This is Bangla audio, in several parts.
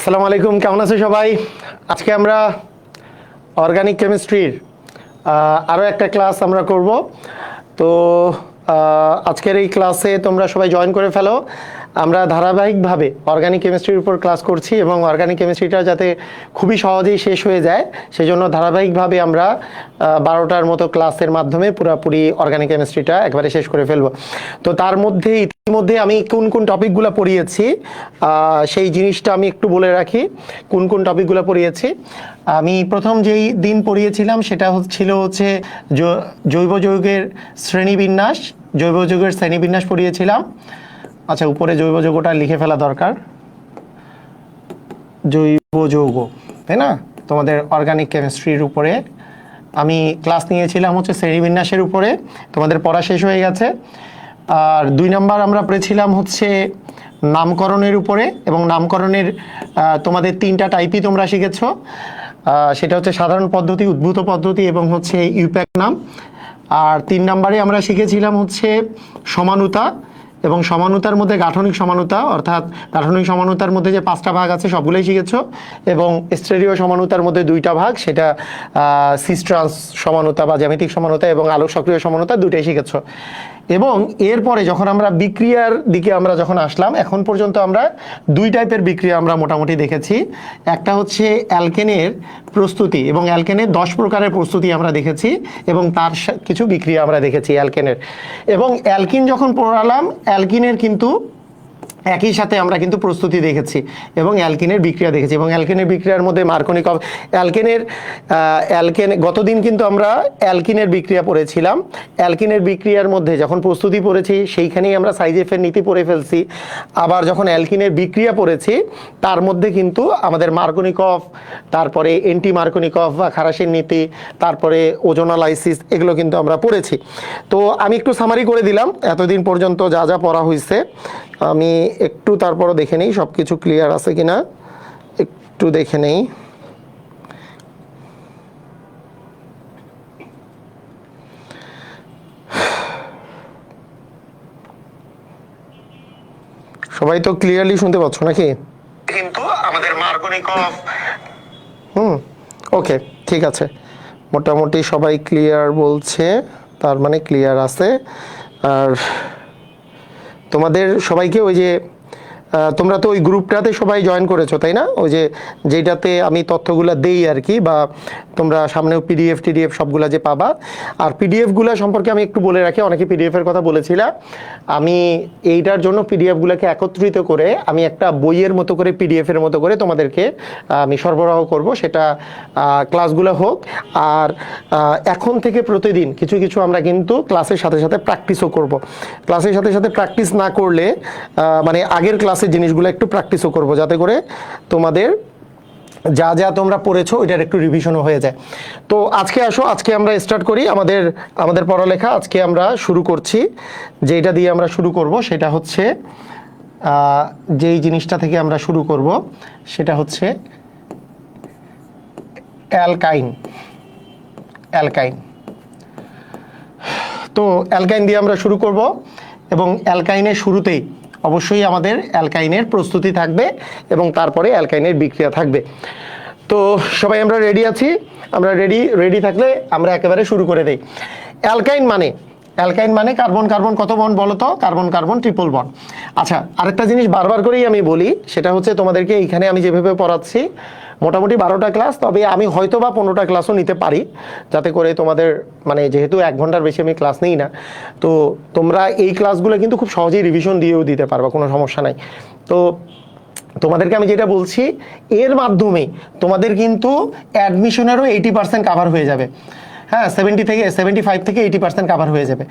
আসসালামু আলাইকুম, কেমন আছে সবাই? আজকে আমরা অর্গানিক কেমিস্ট্রির আরও একটা ক্লাস আমরা করব। তো আজকের এই ক্লাসে তোমরা সবাই জয়েন করে ফেলো। আমরা ধারাবাহিকভাবে অর্গানিক কেমিস্ট্রির উপর ক্লাস করছি এবং অর্গানিক কেমিস্ট্রিটা যাতে খুবই সহজেই শেষ হয়ে যায় সেই জন্য ধারাবাহিকভাবে আমরা 12টার মতো ক্লাসের মাধ্যমে পুরোপুরি অর্গানিক কেমিস্ট্রিটা একবারে শেষ করে ফেলবো। তো তার মধ্যে ইতিমধ্যে আমি কোন কোন টপিকগুলো পড়িয়েছি সেই জিনিসটা আমি একটু বলে রাখি। কোন কোন টপিকগুলো পড়িয়েছি, আমি প্রথম যেই দিন পড়িয়েছিলাম সেটা ছিল জৈব যৌগের শ্রেণীবিন্যাস। জৈব যৌগের শ্রেণীবিন্যাস পড়িয়েছিলাম। আচ্ছা, উপরে জৈব যৌগটা লিখে ফেলা দরকার, জৈব যৌগ, তাই না? তোমাদের অর্গানিক কেমিস্ট্রির উপরে আমি ক্লাস নিয়েছিলাম হচ্ছে শ্রেণীবিন্যাসের উপরে। তোমাদের পড়া শেষ হয়ে গেছে। আর 2 নম্বর আমরা পড়েছিলাম হচ্ছে নামকরণের উপরে, এবং নামকরণের তোমাদের 3টা টাইপই তোমরা শিখেছ। সেটা হচ্ছে সাধারণ পদ্ধতি, উদ্ভূত পদ্ধতি এবং হচ্ছে ইউপ্যাক নাম। আর 3 নম্বরে আমরা শিখেছিলাম হচ্ছে সমানুতা, এবং সমানুতার মধ্যে গাঠনিক সমানুতা, অর্থাৎ গাঠনিক সমানুতার মধ্যে যে 5টা ভাগ আছে সবগুলোই শিখেছ। এবং স্টেরিও সমানুতার মধ্যে 2টা ভাগ, সেটা সিস ট্রান্স সমানুতা বা জ্যামিতিক সমানুতা এবং আলোক সক্রিয় সমানুতা, 2টাই শিখেছ। এবং এরপরে যখন আমরা বিক্রিয়ার দিকে আমরা যখন আসলাম, এখন পর্যন্ত আমরা 2 টাইপের বিক্রিয়া আমরা মোটামুটি দেখেছি। একটা হচ্ছে অ্যালকেনের প্রস্তুতি, এবং অ্যালকেনের 10 প্রকারের প্রস্তুতি আমরা দেখেছি, এবং তার কিছু বিক্রিয়া আমরা দেখেছি অ্যালকেনের। এবং অ্যালকিন যখন পড়ালাম, অ্যালকিনের কিন্তু একই সাথে আমরা কিন্তু প্রস্তুতি দেখেছি এবং অ্যালকিনের বিক্রিয়া দেখেছি। এবং অ্যালকিনের বিক্রিয়ার মধ্যে মার্কোনিক অ্যালকেন গতদিন কিন্তু আমরা অ্যালকিনের বিক্রিয়া পড়েছিলাম। অ্যালকিনের বিক্রিয়ার মধ্যে যখন প্রস্তুতি পড়েছি সেইখানেই আমরা সাইজেফের নীতি পড়ে ফেলছি। আবার যখন অ্যালকিনের বিক্রিয়া পড়েছি তার মধ্যে কিন্তু আমাদের মার্কোনিকভ, তারপরে এন্টি মার্কোনিকভ বা খারাসের নীতি, তারপরে ওজোনালাইসিস, এগুলো কিন্তু আমরা পড়েছি। তো আমি একটু সামারি করে দিলাম এতদিন পর্যন্ত যা যা পড়া হয়েছে। আমি একটু তারপরও দেখে নেই সব কিছু ক্লিয়ার আছে কিনা, একটু দেখে নেই। সবাই তো ক্লিয়ারলি শুনতে পাচ্ছ নাকি? কিন্তু আমাদের মার্কোনিকভ ওকে, ঠিক আছে, মোটামুটি সবাই ক্লিয়ার বলছে, তার মানে ক্লিয়ার আছে। আর তোমাদের সবাইকে ওই যে তোমরা তো ওই গ্রুপটাতে সবাই জয়েন করেছো, তাই না? ওই যে যেটাতে আমি তথ্যগুলো দেই আর কি, বা তোমরা সামনেও টিডিএফ সবগুলা যে পাবা। আর পিডিএফগুলো সম্পর্কে আমি একটু বলে রাখি, অনেকে পিডিএফের কথা বলেছিলাম। আমি এইটার জন্য পিডিএফগুলোকে একত্রিত করে আমি একটা বইয়ের মতো করে, পিডিএফের মতো করে তোমাদেরকে আমি সরবরাহ করব, সেটা ক্লাসগুলো হোক। আর এখন থেকে প্রতিদিন কিছু কিছু আমরা কিন্তু ক্লাসের সাথে সাথে প্র্যাকটিসও করব। ক্লাসের সাথে সাথে প্র্যাকটিস না করলে মানে আগের ক্লাসের জিনিসগুলো একটু প্র্যাকটিসও করব, যাতে করে তোমাদের যা যা তোমরা পড়েছো ওইটার একটু রিভিশনও হয়ে যায়। তো আজকে আসো, আজকে আমরা স্টার্ট করি আমাদের পড়ালেখা। আজকে আমরা শুরু করছি, যেটা দিয়ে আমরা শুরু করব সেটা হচ্ছে যেই জিনিসটা থেকে আমরা শুরু করব সেটা হচ্ছে অ্যালকাইন। তো অ্যালকাইন দিয়ে আমরা শুরু করব, এবং অ্যালকাইনের শুরুতেই অবশ্যই আমাদের অ্যালকাইনের প্রস্তুতি থাকবে এবং তারপরে অ্যালকাইনের বিক্রিয়া থাকবে। তো সবাই আমরা রেডি আছি? আমরা রেডি থাকলে আমরা একেবারে শুরু করে দেই। অ্যালকাইন মানে কার্বন কার্বন কত বন্ড বলো তো? Carbon carbon triple bond. আচ্ছা, আরেকটা জিনিস বারবার করেই আমি বলি, সেটা হচ্ছে তোমাদেরকে এইখানে আমি যেভাবে পড়াচ্ছি মোটামুটি 12টা ক্লাস, তবে আমি হয়তো বা 15টা ক্লাসও নিতে পারি, যাতে করে তোমাদের মানে যেহেতু 1 ঘন্টার বেশি আমি ক্লাস নিই না, তো তোমরা এই ক্লাসগুলো কিন্তু খুব সহজেই রিভিশন দিয়েও দিতে পারবা, কোনো সমস্যা নাই। তো তোমাদেরকে আমি যেটা বলছি, এর মাধ্যমে তোমাদের কিন্তু অ্যাডমিশনেরও 80% কাভার হয়ে যাবে। হ্যাঁ, 75 থেকে 80% কাভার হয়ে যাবে।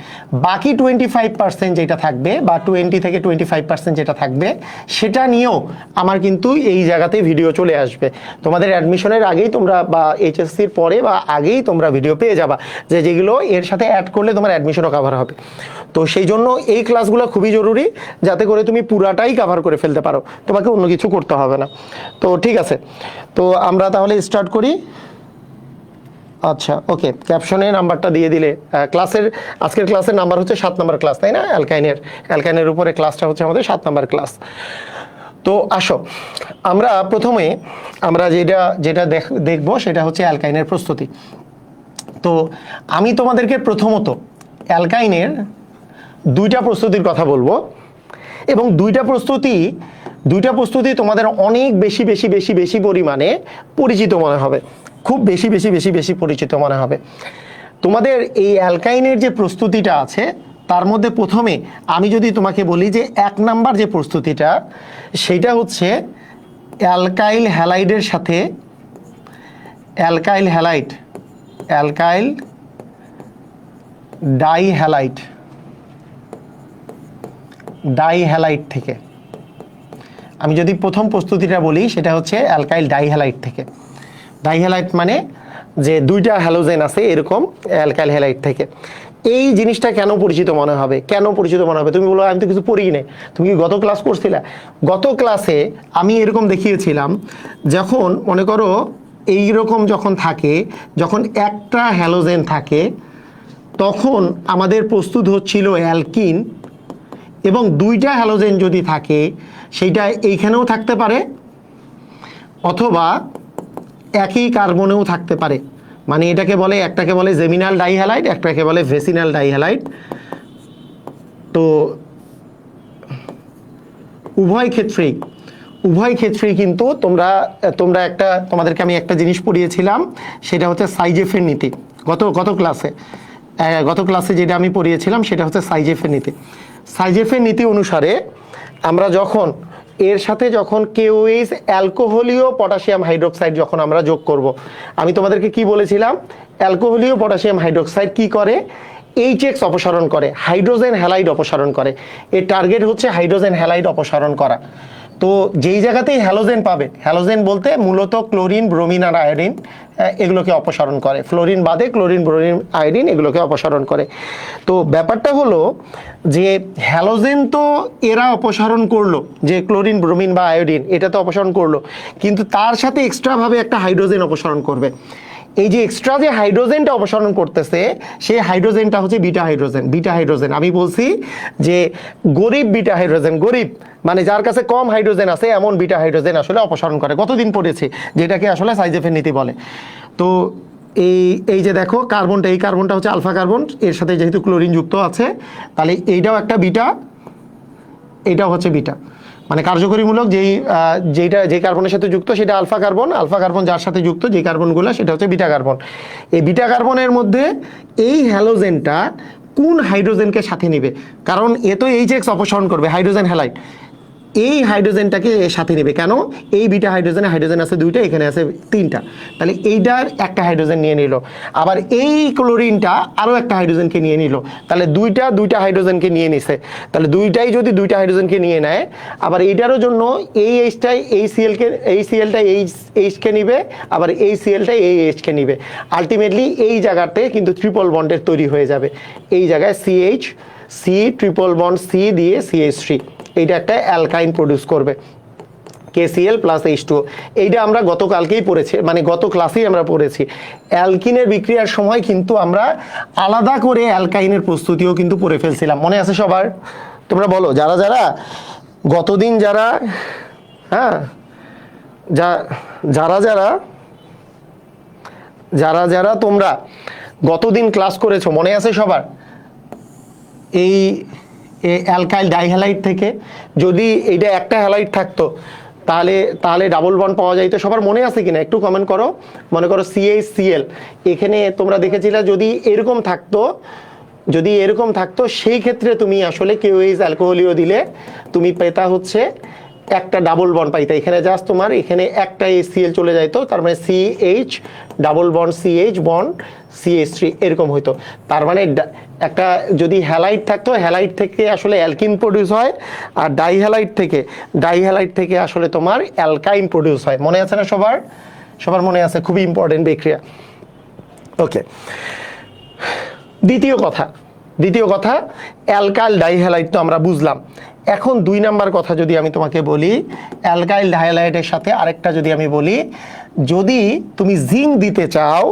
বাকি 25% যেটা থাকবে, বা 20 থেকে 25% যেটা থাকবে, সেটা নিয়েও আমার কিন্তু এই জায়গাতে ভিডিও চলে আসবে। তোমাদের অ্যাডমিশনের আগেই তোমরা, বা এইচএসসির পরে বা আগেই তোমরা ভিডিও পেয়ে যাবা, যেগুলো এর সাথে অ্যাড করলে তোমার অ্যাডমিশনও কাভার হবে। তো সেই জন্য এই ক্লাসগুলো খুবই জরুরি, যাতে করে তুমি পুরাটাই কাভার করে ফেলতে পারো, তোমাকে অন্য কিছু করতে হবে না। তো ঠিক আছে, তো আমরা তাহলে স্টার্ট করি। আচ্ছা, ওকে, ক্যাপশনে নাম্বারটা দিয়ে দিলে আজকের ক্লাসের নাম্বার হচ্ছে 7 নম্বর ক্লাস, তাই না? অ্যালকাইনের উপরে ক্লাসটা হচ্ছে আমাদের 7 নম্বর ক্লাস। তো আসো আমরা প্রথমে আমরা যেটা যেটা দেখব সেটা হচ্ছে অ্যালকাইনের প্রস্তুতি। তো আমি তোমাদেরকে প্রথমত অ্যালকাইনের দুইটা প্রস্তুতির কথা বলবো, এবং দুইটা প্রস্তুতি তোমাদের অনেক বেশি বেশি বেশি বেশি পরিমাণে পরিচিত মনে হবে, খুব বেশি বেশি বেশি বেশি পরিচিত মনে হবে। তোমাদের এই অ্যালকাইনের যে প্রস্তুতিটা আছে তার মধ্যে প্রথমে আমি যদি তোমাকে বলি যে 1 নাম্বার যে প্রস্তুতিটা সেটা হচ্ছে অ্যালকাইল হ্যালাইডের সাথে অ্যালকাইল ডাইহ্যালাইড থেকে। আমি যদি প্রথম প্রস্তুতিটা বলি সেটা হচ্ছে অ্যালকাইল ডাইহ্যালাইড থেকে। ডাইহ্যালাইড মানে যে দুইটা হ্যালোজেন আছে এরকম, অ্যালকাইল হ্যালাইড থেকে। এই জিনিসটা কেন পরিচিত মনে হবে, তুমি বলো আমি তো কিছু পড়ি নাই। তুমি কি গত ক্লাস করছিলা? গত ক্লাসে আমি এরকম দেখিয়েছিলাম, যখন মনে করো এইরকম যখন থাকে, যখন একটা হ্যালোজেন থাকে তখন আমাদের প্রস্তুত হচ্ছিল অ্যালকিন, এবং দুইটা হ্যালোজেন যদি থাকে সেইটা এইখানেও থাকতে পারে অথবা একই কার্বনেও থাকতে পারে। মানে এটাকে বলে, একটাকে বলে জেমিনাল ডাইহ্যালাইড, একটাকে বলে ভেসিনাল ডাইহ্যালাইড। তো উভয় ক্ষেত্রেই কিন্তু তোমাদেরকে আমি একটা জিনিস পড়িয়েছিলাম, সেটা হচ্ছে সাইজেফের নীতি। গত ক্লাসে যেটা আমি পড়িয়েছিলাম সেটা হচ্ছে সাইজেফের নীতি অনুসারে আমরা যখন এর সাথে যখন KOH অ্যালকোহলীয় পটাশিয়াম হাইড্রোক্সাইড যখন আমরা যোগ করব, আমি তোমাদেরকে কি বলেছিলাম, অ্যালকোহলীয় পটাশিয়াম হাইড্রোক্সাইড কি করে, HX অপসারণ করে, হাইড্রোজেন হ্যালাইড অপসারণ করে। এর টার্গেট হচ্ছে হাইড্রোজেন হ্যালাইড অপসারণ করা। তো যেই জায়গাতেই হ্যালোজেন পাবে, হ্যালোজেন বলতে মূলত ক্লোরিন, ব্রোমিন আর আয়োডিন এগুলোকে অপসারণ করে, ফ্লোরিন বাদে ক্লোরিন, ব্রোমিন, আয়োডিন এগুলোকে অপসারণ করে। তো ব্যাপারটা হলো যে হ্যালোজেন তো এরা অপসারণ করলো, যে ক্লোরিন, ব্রোমিন বা আয়োডিন এটা তো অপসারণ করলো, কিন্তু তার সাথে এক্সট্রাভাবে একটা হাইড্রোজেন অপসারণ করবে। এই যে এক্সট্রা যে হাইড্রোজেনটা অপসারণ করতেছে সেই হাইড্রোজেনটা হচ্ছে বিটা হাইড্রোজেন। আমি বলছি যে গরিব বিটা হাইড্রোজেন, গরিব মানে যার কাছে কম হাইড্রোজেন আছে এমন বিটা হাইড্রোজেন আসলে অপসারণ করে। কতদিন পড়েছি, যেটাকে আসলে সাইজেফের নীতি বলে। তো এই যে দেখো কার্বনটা, এই কার্বনটা হচ্ছে আলফা কার্বন, এর সাথে যেহেতু ক্লোরিন যুক্ত আছে তাহলে এইটাও একটা বিটা, এইটাও হচ্ছে বিটা। মানে কার্যকরীমূলক যে কার্বনের সাথে যুক্ত সেটা আলফা কার্বন যার সাথে যুক্ত যে কার্বনগুলো সেটা হচ্ছে বিটা কার্বন। এই বিটা কার্বনের মধ্যে এই হ্যালোজেনটা কোন হাইড্রোজেনকে সাথে নিবে, কারণ এ তো HX অপসারণ করবে, হাইড্রোজেন হ্যালাইড, এই হাইড্রোজেনটাকে সাথে নেবে। কেন? এই বিটা হাইড্রোজেন আছে দুইটা, এখানে আছে তিনটা, তাহলে এইটার একটা হাইড্রোজেন নিয়ে নিল। আবার এই ক্লোরিনটা আরও একটা হাইড্রোজেনকে নিয়ে নিল, তাহলে দুইটা হাইড্রোজেনকে নিয়ে নিছে। তাহলে দুইটাই যদি দুইটা হাইড্রোজেনকে নিয়ে নেয়, আবার এইটারও জন্য এই সিএলটা এইচকে নিবে, আবার এই সিএলটা এই এইচকে নিবে। আলটিমেটলি এই জায়গাতে কিন্তু ট্রিপল বন্ডের তৈরি হয়ে যাবে। এই জায়গায় সি ট্রিপল বন্ড সি দিয়ে CH3, এইটা একটা অ্যালকাইন প্রডিউস করবে, KCl প্লাস H2O। এইটা আমরা গতকালকেই পড়েছি, মানে গত ক্লাসেই আমরা পড়েছি। অ্যালকিনের বিক্রিয়ার সময় কিন্তু আমরা আলাদা করে অ্যালকাইনের প্রস্তুতিও কিন্তু পড়ে ফেলছিলাম, মনে আছে সবার? তোমরা বলো যারা গতদিন যারা তোমরা গতদিন ক্লাস করেছো, মনে আছে সবার? এই অ্যালকাইল ডাইহ্যালাইড থেকে যদি এইটা একটা হ্যালাইড থাকতো তাহলে ডাবল বন্ড পাওয়া যাইতো। সবার মনে আছে কিনা একটু কমেন্ট করো। মনে করো CHCl, এখানে তোমরা দেখেছিলে যদি এরকম থাকতো সেই ক্ষেত্রে তুমি আসলে KOH অ্যালকোহলীয় দিলে তুমি পেতা হচ্ছে একটা ডাবল বন্ড পাইতা। এখানে জাস্ট তোমার এখানে একটা HCl চলে যাইতো, তার মানে CH double bond CH bond CH3 এরকম হইতো। তার মানে একটা যদি হ্যালাইড থাকতো, হ্যালাইড থেকে আসলে অ্যালকিন প্রডিউস হয়, আর ডাইহ্যালাইড থেকে আসলে তোমার অ্যালকাইন প্রডিউস হয়। মনে আছে না সবার মনে আছে? খুবই ইম্পর্টেন্ট বিক্রিয়া। ওকে, দ্বিতীয় কথা অ্যালকাইল ডাইহ্যালাইড তো আমরা বুঝলাম। এখন 2 নাম্বার কথা যদি আমি তোমাকে বলি, অ্যালকাইল ডাইহ্যালাইডের সাথে আরেকটা যদি আমি বলি, যদি তুমি জিঙ্ক দিতে চাও,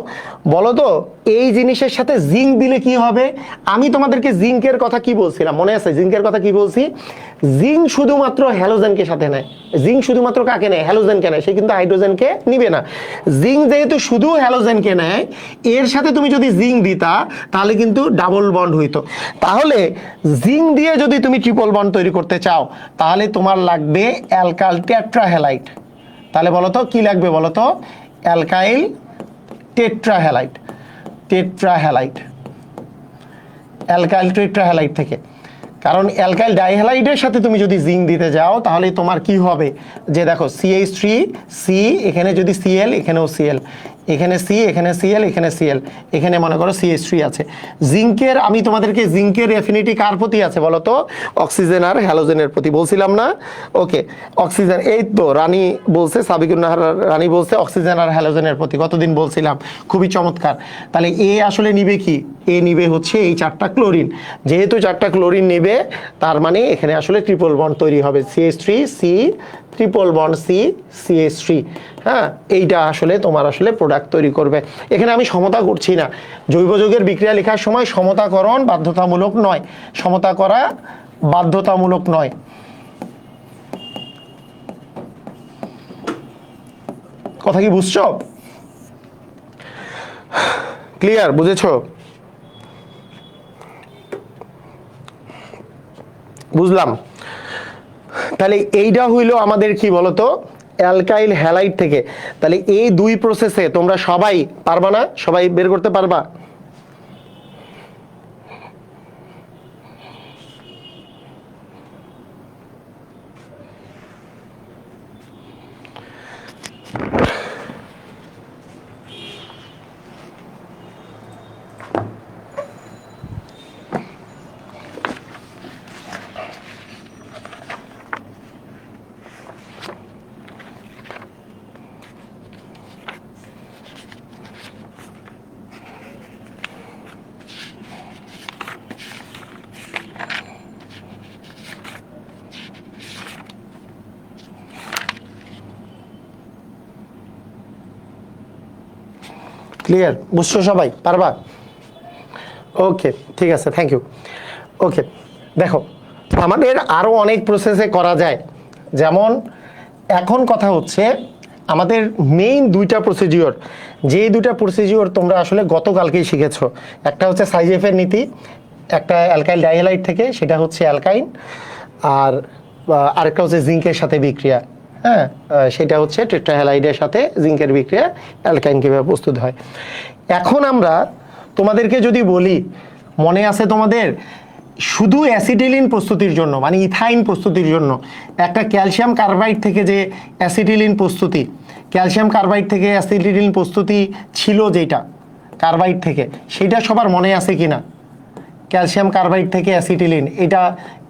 বলো তো এই জিনিসের সাথে জিঙ্ক দিলে কি হবে? আমি তোমাদেরকে জিঙ্কের কথা কি বলছিলাম মনে আছে? জিঙ্কের কথা কি বলছি? জিঙ্ক শুধুমাত্র হ্যালোজেনকে সাথে নেয়। জিঙ্ক শুধুমাত্র কাকে নেয়? হ্যালোজেনকে নেয়। সে কিন্তু হাইড্রোজেনকে নিবে না। জিঙ্ক যেহেতু শুধু হ্যালোজেনকে নেয়, এর সাথে তুমি যদি জিঙ্ক দিতা তাহলে কিন্তু ডাবল বন্ড হইতো। তাহলে জিঙ্ক দিয়ে যদি তুমি ট্রিপল বন্ড তৈরি করতে চাও তাহলে তোমার লাগবে অ্যালকাইল টেট্রাহ্যালাইড। তাহলে বলো তো কি লাগবে? বলো তো অ্যালকাইল টেট্রাহ্যালাইড। টেট্রাহ্যালাইড, অ্যালকাইল টেট্রাহ্যালাইড থেকে। কারণ অ্যালকাইল ডাইহ্যালাইডের সাথে তুমি যদি জিঙ্ক দিতে যাও তাহলে তোমার কি হবে? যে দেখো CH3C, এখানে যদি Cl, এখানেও Cl, এখানে C, এখানে Cl, এখানে Cl, এখানে মনে করো CH3 আছে। জিঙ্কের, আমি তোমাদেরকে জিঙ্কের অ্যাফিনিটি কার প্রতি আছে বলো তো? অক্সিজেন আর হ্যালোজেনের প্রতি, বলছিলাম না? ওকে, অক্সিজেন, এই তো রানী বলছে, সাবিকুন নাহার রানী বলছে অক্সিজেন আর হ্যালোজেনের প্রতি। কতদিন বলছিলাম? খুবই চমৎকার। তাহলে এ আসলে নিবে কি? এ নিবে হচ্ছে এই 4টা ক্লোরিন। যেহেতু 4টা ক্লোরিন নিবে, তার মানে এখানে আসলে ট্রিপল বন্ড তৈরি হবে, CH3C triple bond C CH3। হ্যাঁ, এইটা আসলে তোমার আসলে প্রোডাক্ট তৈরি করবে। এখানে আমি সমতা করছি না। জৈব যৌগের বিক্রিয়া লেখার সময় সমতাকরণ বাধ্যতামূলক নয়, সমতা করা বাধ্যতামূলক নয়। কথা কি বুঝছো? ক্লিয়ার? বুঝেছো? বুঝলাম। তাহলে এইটা হইলো আমাদের কি বলতো? অ্যালকাইল হ্যালাইড থেকে। তাহলে এই দুই প্রসেসে তোমরা সবাই পারবা না? সবাই বের করতে পারবা? ক্লিয়ার? বুঝছো সবাই? পারবা? ওকে, ঠিক আছে, থ্যাংক ইউ। ওকে, দেখো আমাদের আরও অনেক প্রসেসে করা যায়। যেমন এখন কথা হচ্ছে আমাদের মেইন দুইটা প্রসিডিওর, যে দুইটা প্রসিডিওর তোমরা আসলে গতকালকেই শিখেছো। একটা হচ্ছে সাইজেফের নীতি, একটা অ্যালকাইল ডাইহ্যালাইড থেকে, সেটা হচ্ছে অ্যালকাইন। আর আরেকটা হচ্ছে জিঙ্কের সাথে বিক্রিয়া। হ্যাঁ, সেটা হচ্ছে টেট্রাহ্যালাইডের সাথে জিঙ্কের বিক্রিয়া অ্যালকাইন কীভাবে প্রস্তুত হয়। এখন আমরা তোমাদেরকে যদি বলি, মনে আছে তোমাদের, শুধু অ্যাসিটিলিন প্রস্তুতির জন্য, মানে ইথাইন প্রস্তুতির জন্য একটা ক্যালসিয়াম কার্বাইড থেকে যে অ্যাসিটিলিন প্রস্তুতি, ক্যালসিয়াম কার্বাইড থেকে অ্যাসিটিলিন প্রস্তুতি ছিল যেটা কার্বাইড থেকে, সেটা সবার মনে আছে কি না? ক্যালসিয়াম কার্বাইড থেকে অ্যাসিটিলিন,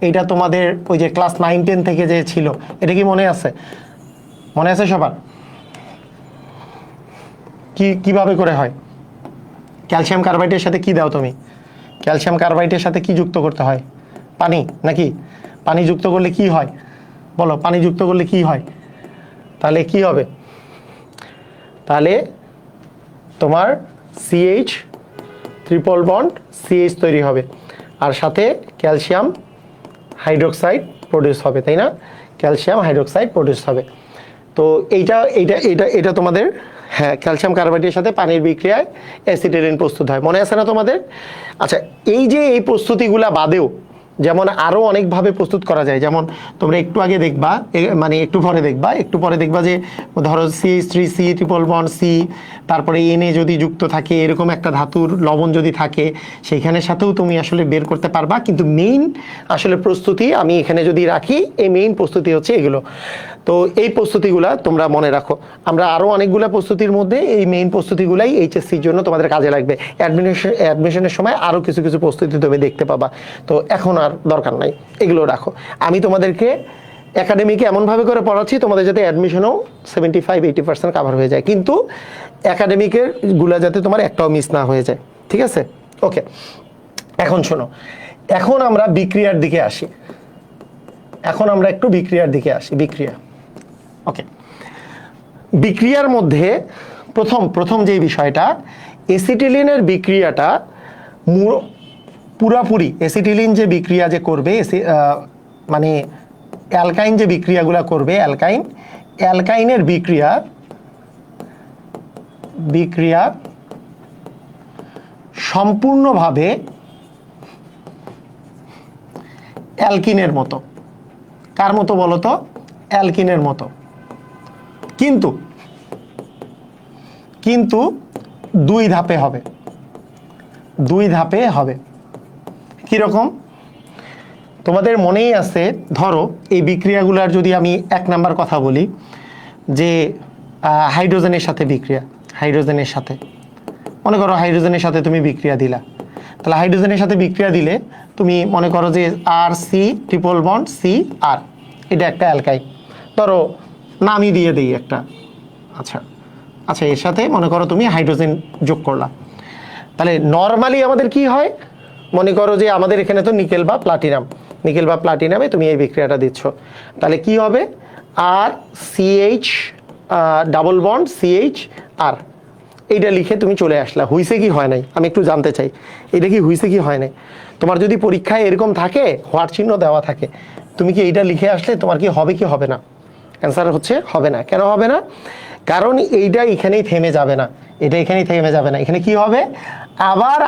এটা তোমাদের ওই যে ক্লাস 9-10 থেকে যে ছিল, এটা কি মনে আছে? মনে আছে সবার? কিভাবে করে হয়? ক্যালসিয়াম কার্বাইডের সাথে কি দাও তুমি? ক্যালসিয়াম কার্বাইডের সাথে কি যুক্ত করতে হয়? পানি, নাকি? পানি যুক্ত করলে কি হয় বলো? পানি যুক্ত করলে কি হয়? তাহলে কি হবে? তাহলে তোমার CH ট্রিপল বন্ড CH তৈরি হবে, আর সাথে ক্যালসিয়াম হাইড্রোক্সাইড প্রডিউস হবে, তাই না? ক্যালসিয়াম হাইড্রোক্সাইড প্রডিউস হবে। তো এইটা তোমাদের, হ্যাঁ, ক্যালসিয়াম কার্বাইডের সাথে পানির বিক্রিয়ায় অ্যাসিটিলিন প্রস্তুত হয়। মনে আছে না তোমাদের? আচ্ছা, এই যে এই প্রস্তুতিগুলা বাদেও যেমন আরও অনেকভাবে প্রস্তুত করা যায়। যেমন তোমরা একটু আগে দেখবা, মানে একটু পরে দেখবা যে ধরো CH3C ট্রিপল বন্ড C, তারপরে Na যদি যুক্ত থাকে, এরকম একটা ধাতুর লবণ যদি থাকে, সেইখানের সাথেও তুমি আসলে বের করতে পারবা। কিন্তু মেইন আসলে প্রস্তুতি আমি এখানে যদি রাখি, এই মেইন প্রস্তুতি হচ্ছে এগুলো। তো এই প্রস্তুতিগুলা তোমরা মনে রাখো। আমরা আরও অনেকগুলো প্রস্তুতির মধ্যে এই মেইন প্রস্তুতিগুলাই এইচএসসির জন্য তোমাদের কাজে লাগবে। অ্যাডমিশনের সময় আরও কিছু কিছু প্রস্তুতি তুমি দেখতে পাবা। তো এখন আর দরকার নাই, এগুলো রাখো। আমি তোমাদেরকে একাডেমিকে এমনভাবে করে পড়াচ্ছি তোমাদের যাতে অ্যাডমিশনও 75-80% কাভার হয়ে যায়, কিন্তু একাডেমিকের গুলা যাতে তোমার একটাও মিস না হয়ে যায়। ঠিক আছে? ওকে, এখন শোনো, এখন আমরা বিক্রিয়ার দিকে আসি। এখন আমরা একটু বিক্রিয়ার দিকে আসি। বিক্রিয়া, ওকে, বিক্রিয়ার মধ্যে প্রথম যে বিষয়টা, এসিটিলিনের বিক্রিয়াটা পুরাপুরি এসিটিলিন যে বিক্রিয়া যে করবে মানে অ্যালকাইন যে বিক্রিয়াগুলো করবে অ্যালকাইনের বিক্রিয়া সম্পূর্ণভাবে অ্যালকিনের মতো। কার মতো বলো তো? অ্যালকিনের মতো। কিন্তু 2 ধাপে হবে। 2 ধাপে হবে। কিরকম? তোমাদের মনেই আছে, ধরো এই বিক্রিয়াগুলোর যদি আমি 1 নাম্বার কথা বলি, যে হাইড্রোজেনের সাথে বিক্রিয়া, হাইড্রোজেনের সাথে মনে করো হাইড্রোজেনের সাথে তুমি বিক্রিয়া দিলা, তাহলে হাইড্রোজেনের সাথে বিক্রিয়া দিলে তুমি মনে করো যে RC ট্রিপল বন্ড CR, এটা একটা অ্যালকাইন, ধরো নামই দিয়ে দেই একটা। আচ্ছা, এর সাথে মনে করো তুমি হাইড্রোজেন যোগ করলা, তাহলে নর্মালি আমাদের কি হয়, মনে করো যে আমাদের এখানে তো নিকেল বা প্লাটিনামে তুমি এই বিক্রিয়াটা দিচ্ছ, তাহলে কি হবে? RCH ডাবল বন্ড CHR, এইটা লিখে তুমি চলে আসলা। হইছে কি হয় নাই আমি একটু জানতে চাই, এটা কি হইছে কি হয় নাই? তোমার যদি পরীক্ষায় এরকম থাকে, হোয়াট চিহ্ন দেওয়া থাকে, তুমি কি এইটা লিখে আসলে তোমার কি হবে কি হবে না? অ্যান্সার হচ্ছে হবে না। কেন হবে না? কারণ এইটা এখানেই থেমে যাবে না, এটা এখানেই থেমে যাবে না, এখানে কি হবে? আবার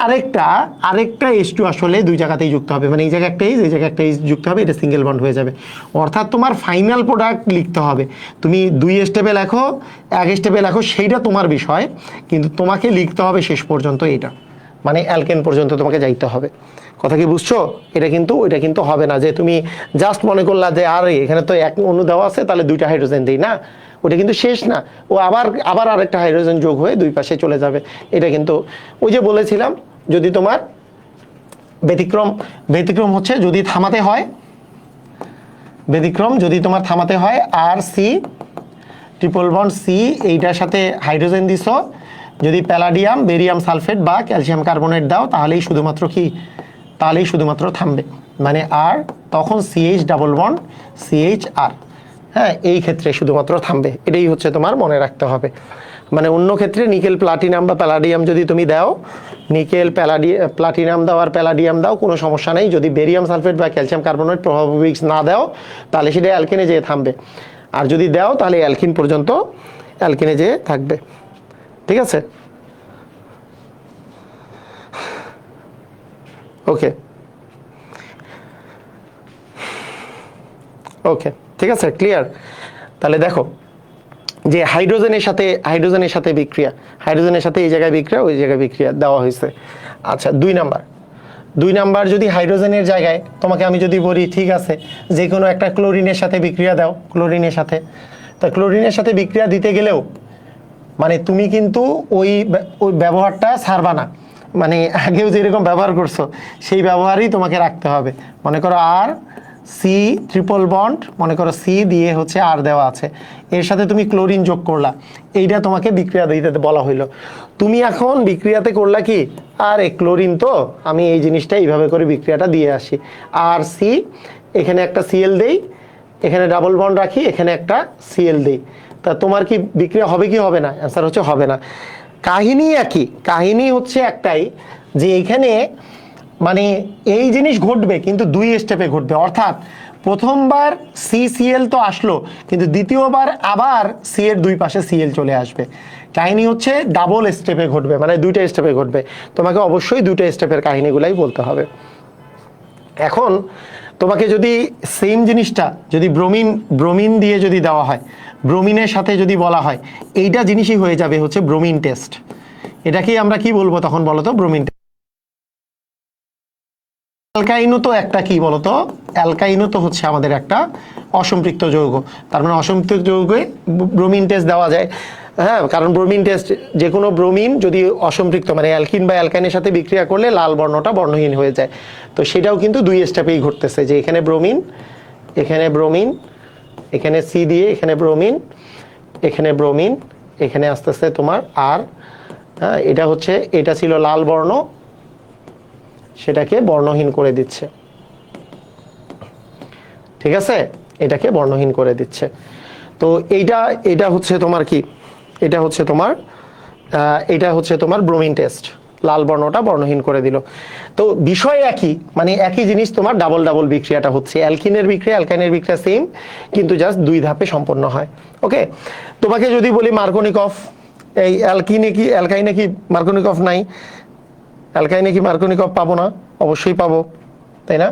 আরেকটা H2 আসলে 2 জায়গাতেই যুক্ত হবে, মানে এই জায়গায় একটা H, এই জায়গায় একটা H যুক্ত হবে, এটা সিঙ্গেল বন্ড হয়ে যাবে। অর্থাৎ তোমার ফাইনাল প্রোডাক্ট লিখতে হবে, তুমি 2 স্টেপে লেখো, 1 স্টেপে লেখো, সেইটা তোমার বিষয়, কিন্তু তোমাকে লিখতে হবে শেষ পর্যন্ত এইটা, মানে অ্যালকেন পর্যন্ত তোমাকে যাইতে হবে। কথা কি বুঝছো? এটা কিন্তু হবে না যে তুমি জাস্ট মনে করলা যে আরে এখানে তো 1 অণু দেওয়া আছে, তাহলে 2টা হাইড্রোজেন দেই না, ওটা কিন্তু শেষ না, ও আবার আরেকটা হাইড্রোজেন যোগ হয়ে 2 পাশে চলে যাবে। এটা কিন্তু ওই যে বলেছিলাম, যদি তোমার ব্যতিক্রম হচ্ছে যদি থামাতে হয়, যদি তোমার থামাতে হয় RC ট্রিপল বন্ড C, এইটার সাথে হাইড্রোজেন দিছো, যদি প্যালাডিয়াম, বেরিয়াম সালফেট বা ক্যালসিয়াম কার্বনেট দাও, তাহলেই শুধুমাত্র থামবে, মানে আর তখন CH ডাবল বন্ড CHR, হ্যাঁ, এই ক্ষেত্রে শুধুমাত্র থামবে। এটাই হচ্ছে তোমার মনে রাখতে হবে। মানে অন্য ক্ষেত্রে নিকেল প্লাটিনাম বা প্যালাডিয়াম যদি তুমি দাও, নিকেল প্লাটিনাম দাও আর প্যালাডিয়াম দাও, কোনো সমস্যা নেই। যদি বেরিয়াম সালফেট বা ক্যালসিয়াম কার্বনেট প্রভাববিক্স না দাও, তাহলে সেটা অ্যালকেনে যেয়ে থামবে, আর যদি দাও তাহলে অ্যালকিন পর্যন্ত অ্যালকেনে যেয়ে থাকবে। ঠিক আছে? ওকে, ঠিক আছে, ক্লিয়ার? তাহলে দেখো যে হাইড্রোজেনের সাথে বিক্রিয়া, হাইড্রোজেনের সাথে এই জায়গায় বিক্রিয়া, ওই জায়গায় বিক্রিয়া দেওয়া হয়েছে। আচ্ছা, 2 নাম্বার যদি হাইড্রোজেনের জায়গায় তোমাকে আমি যদি বলি ঠিক আছে যে কোনো একটা ক্লোরিনের সাথে বিক্রিয়া দাও, ক্লোরিনের সাথে, তা ক্লোরিনের সাথে বিক্রিয়া দিতে গেলেও মানে তুমি কিন্তু ওই ব্যবহারটা ছাড়বা না, মানে আগেও যেরকম ব্যবহার করছো সেই ব্যবহারই তোমাকে রাখতে হবে। মনে করো RC ট্রিপল বন্ড, মনে করো C দিয়ে হচ্ছে R দেওয়া আছে, এর সাথে তুমি ক্লোরিন যোগ করলা, এইটা তোমাকে বিক্রিয়া দিতে বলা হইলো। তুমি এখন বিক্রিয়াতে করলা কি, আরে ক্লোরিন তো, আমি এই জিনিসটা এইভাবে করে বিক্রিয়াটা দিয়ে আসি, RC, এখানে একটা Cl দেই, এখানে ডাবল বন্ড রাখি, এখানে একটা Cl দেই, তা তোমার কি বিক্রিয়া হবে কি হবে না? অ্যান্সার হচ্ছে হবে না। কাহিনী একই, কাহিনী হচ্ছে একটাই, যে এখানে মানে এই জিনিস ঘটবে কিন্তু 2 স্টেপে ঘটবে। অর্থাৎ প্রথমবার CCl তো আসলো, কিন্তু দ্বিতীয়বার আবার C এর 2 পাশে Cl চলে আসবে। কাহিনী হচ্ছে ডাবল স্টেপে ঘটবে, মানে 2টা স্টেপে ঘটবে। তোমাকে অবশ্যই 2টা স্টেপের কাহিনীগুলাই বলতে হবে। এখন তোমাকে যদি সেম জিনিসটা যদি ব্রোমিন দিয়ে যদি দেওয়া হয়, ব্রোমিনের সাথে যদি বলা হয়, এইটা জিনিসই হয়ে যাবে হচ্ছে ব্রোমিন টেস্ট। এটাকেই আমরা কি বলবো তখন বলো তো? Bromine test. অ্যালকাইনও তো একটা কি বলতো? অ্যালকাইনও তো হচ্ছে আমাদের একটা অসম্পৃক্ত যৌগ, তার মানে অসম্পৃক্ত যৌগে ব্রোমিন টেস্ট দেওয়া যায়। হ্যাঁ, কারণ ব্রোমিন টেস্ট, যে কোনো ব্রোমিন যদি অসম্পৃক্ত মানে অ্যালকিন বা অ্যালকাইনের সাথে বিক্রিয়া করলে লাল বর্ণটা বর্ণহীন হয়ে যায়। তো সেটাও কিন্তু 2 স্টেপেই ঘটতেছে, যে এখানে ব্রোমিন, এখানে C দিয়ে, এখানে ব্রোমিন, এখানে আসতেছে তোমার R। হ্যাঁ, এটা ছিল লাল বর্ণ, সেটাকে বর্ণহীন করে দিচ্ছে। ঠিক আছে, এটাকে বর্ণহীন করে দিচ্ছে। তো এটা হচ্ছে তোমার কি, এটা হচ্ছে তোমার এটা হচ্ছে তোমার ব্রোমিন টেস্ট, লাল বর্ণটা বর্ণহীন করে দিল। তো বিষয় একই, মানে একই জিনিস, তোমার ডাবল ডাবল বিক্রিয়াটা হচ্ছে। অ্যালকিনের বিক্রিয়া অ্যালকাইনের বিক্রিয়া সেম, কিন্তু জাস্ট 2 ধাপে সম্পন্ন হয়। ওকে, তোমাকে যদি বলি মার্কনিকফ, এই অ্যালকিনে কি অ্যালকাইনে কি মার্কনিকফ নাই? অ্যালকাইনে কি মার্কনিকফ পাবো না? অবশ্যই পাবো, তাই না?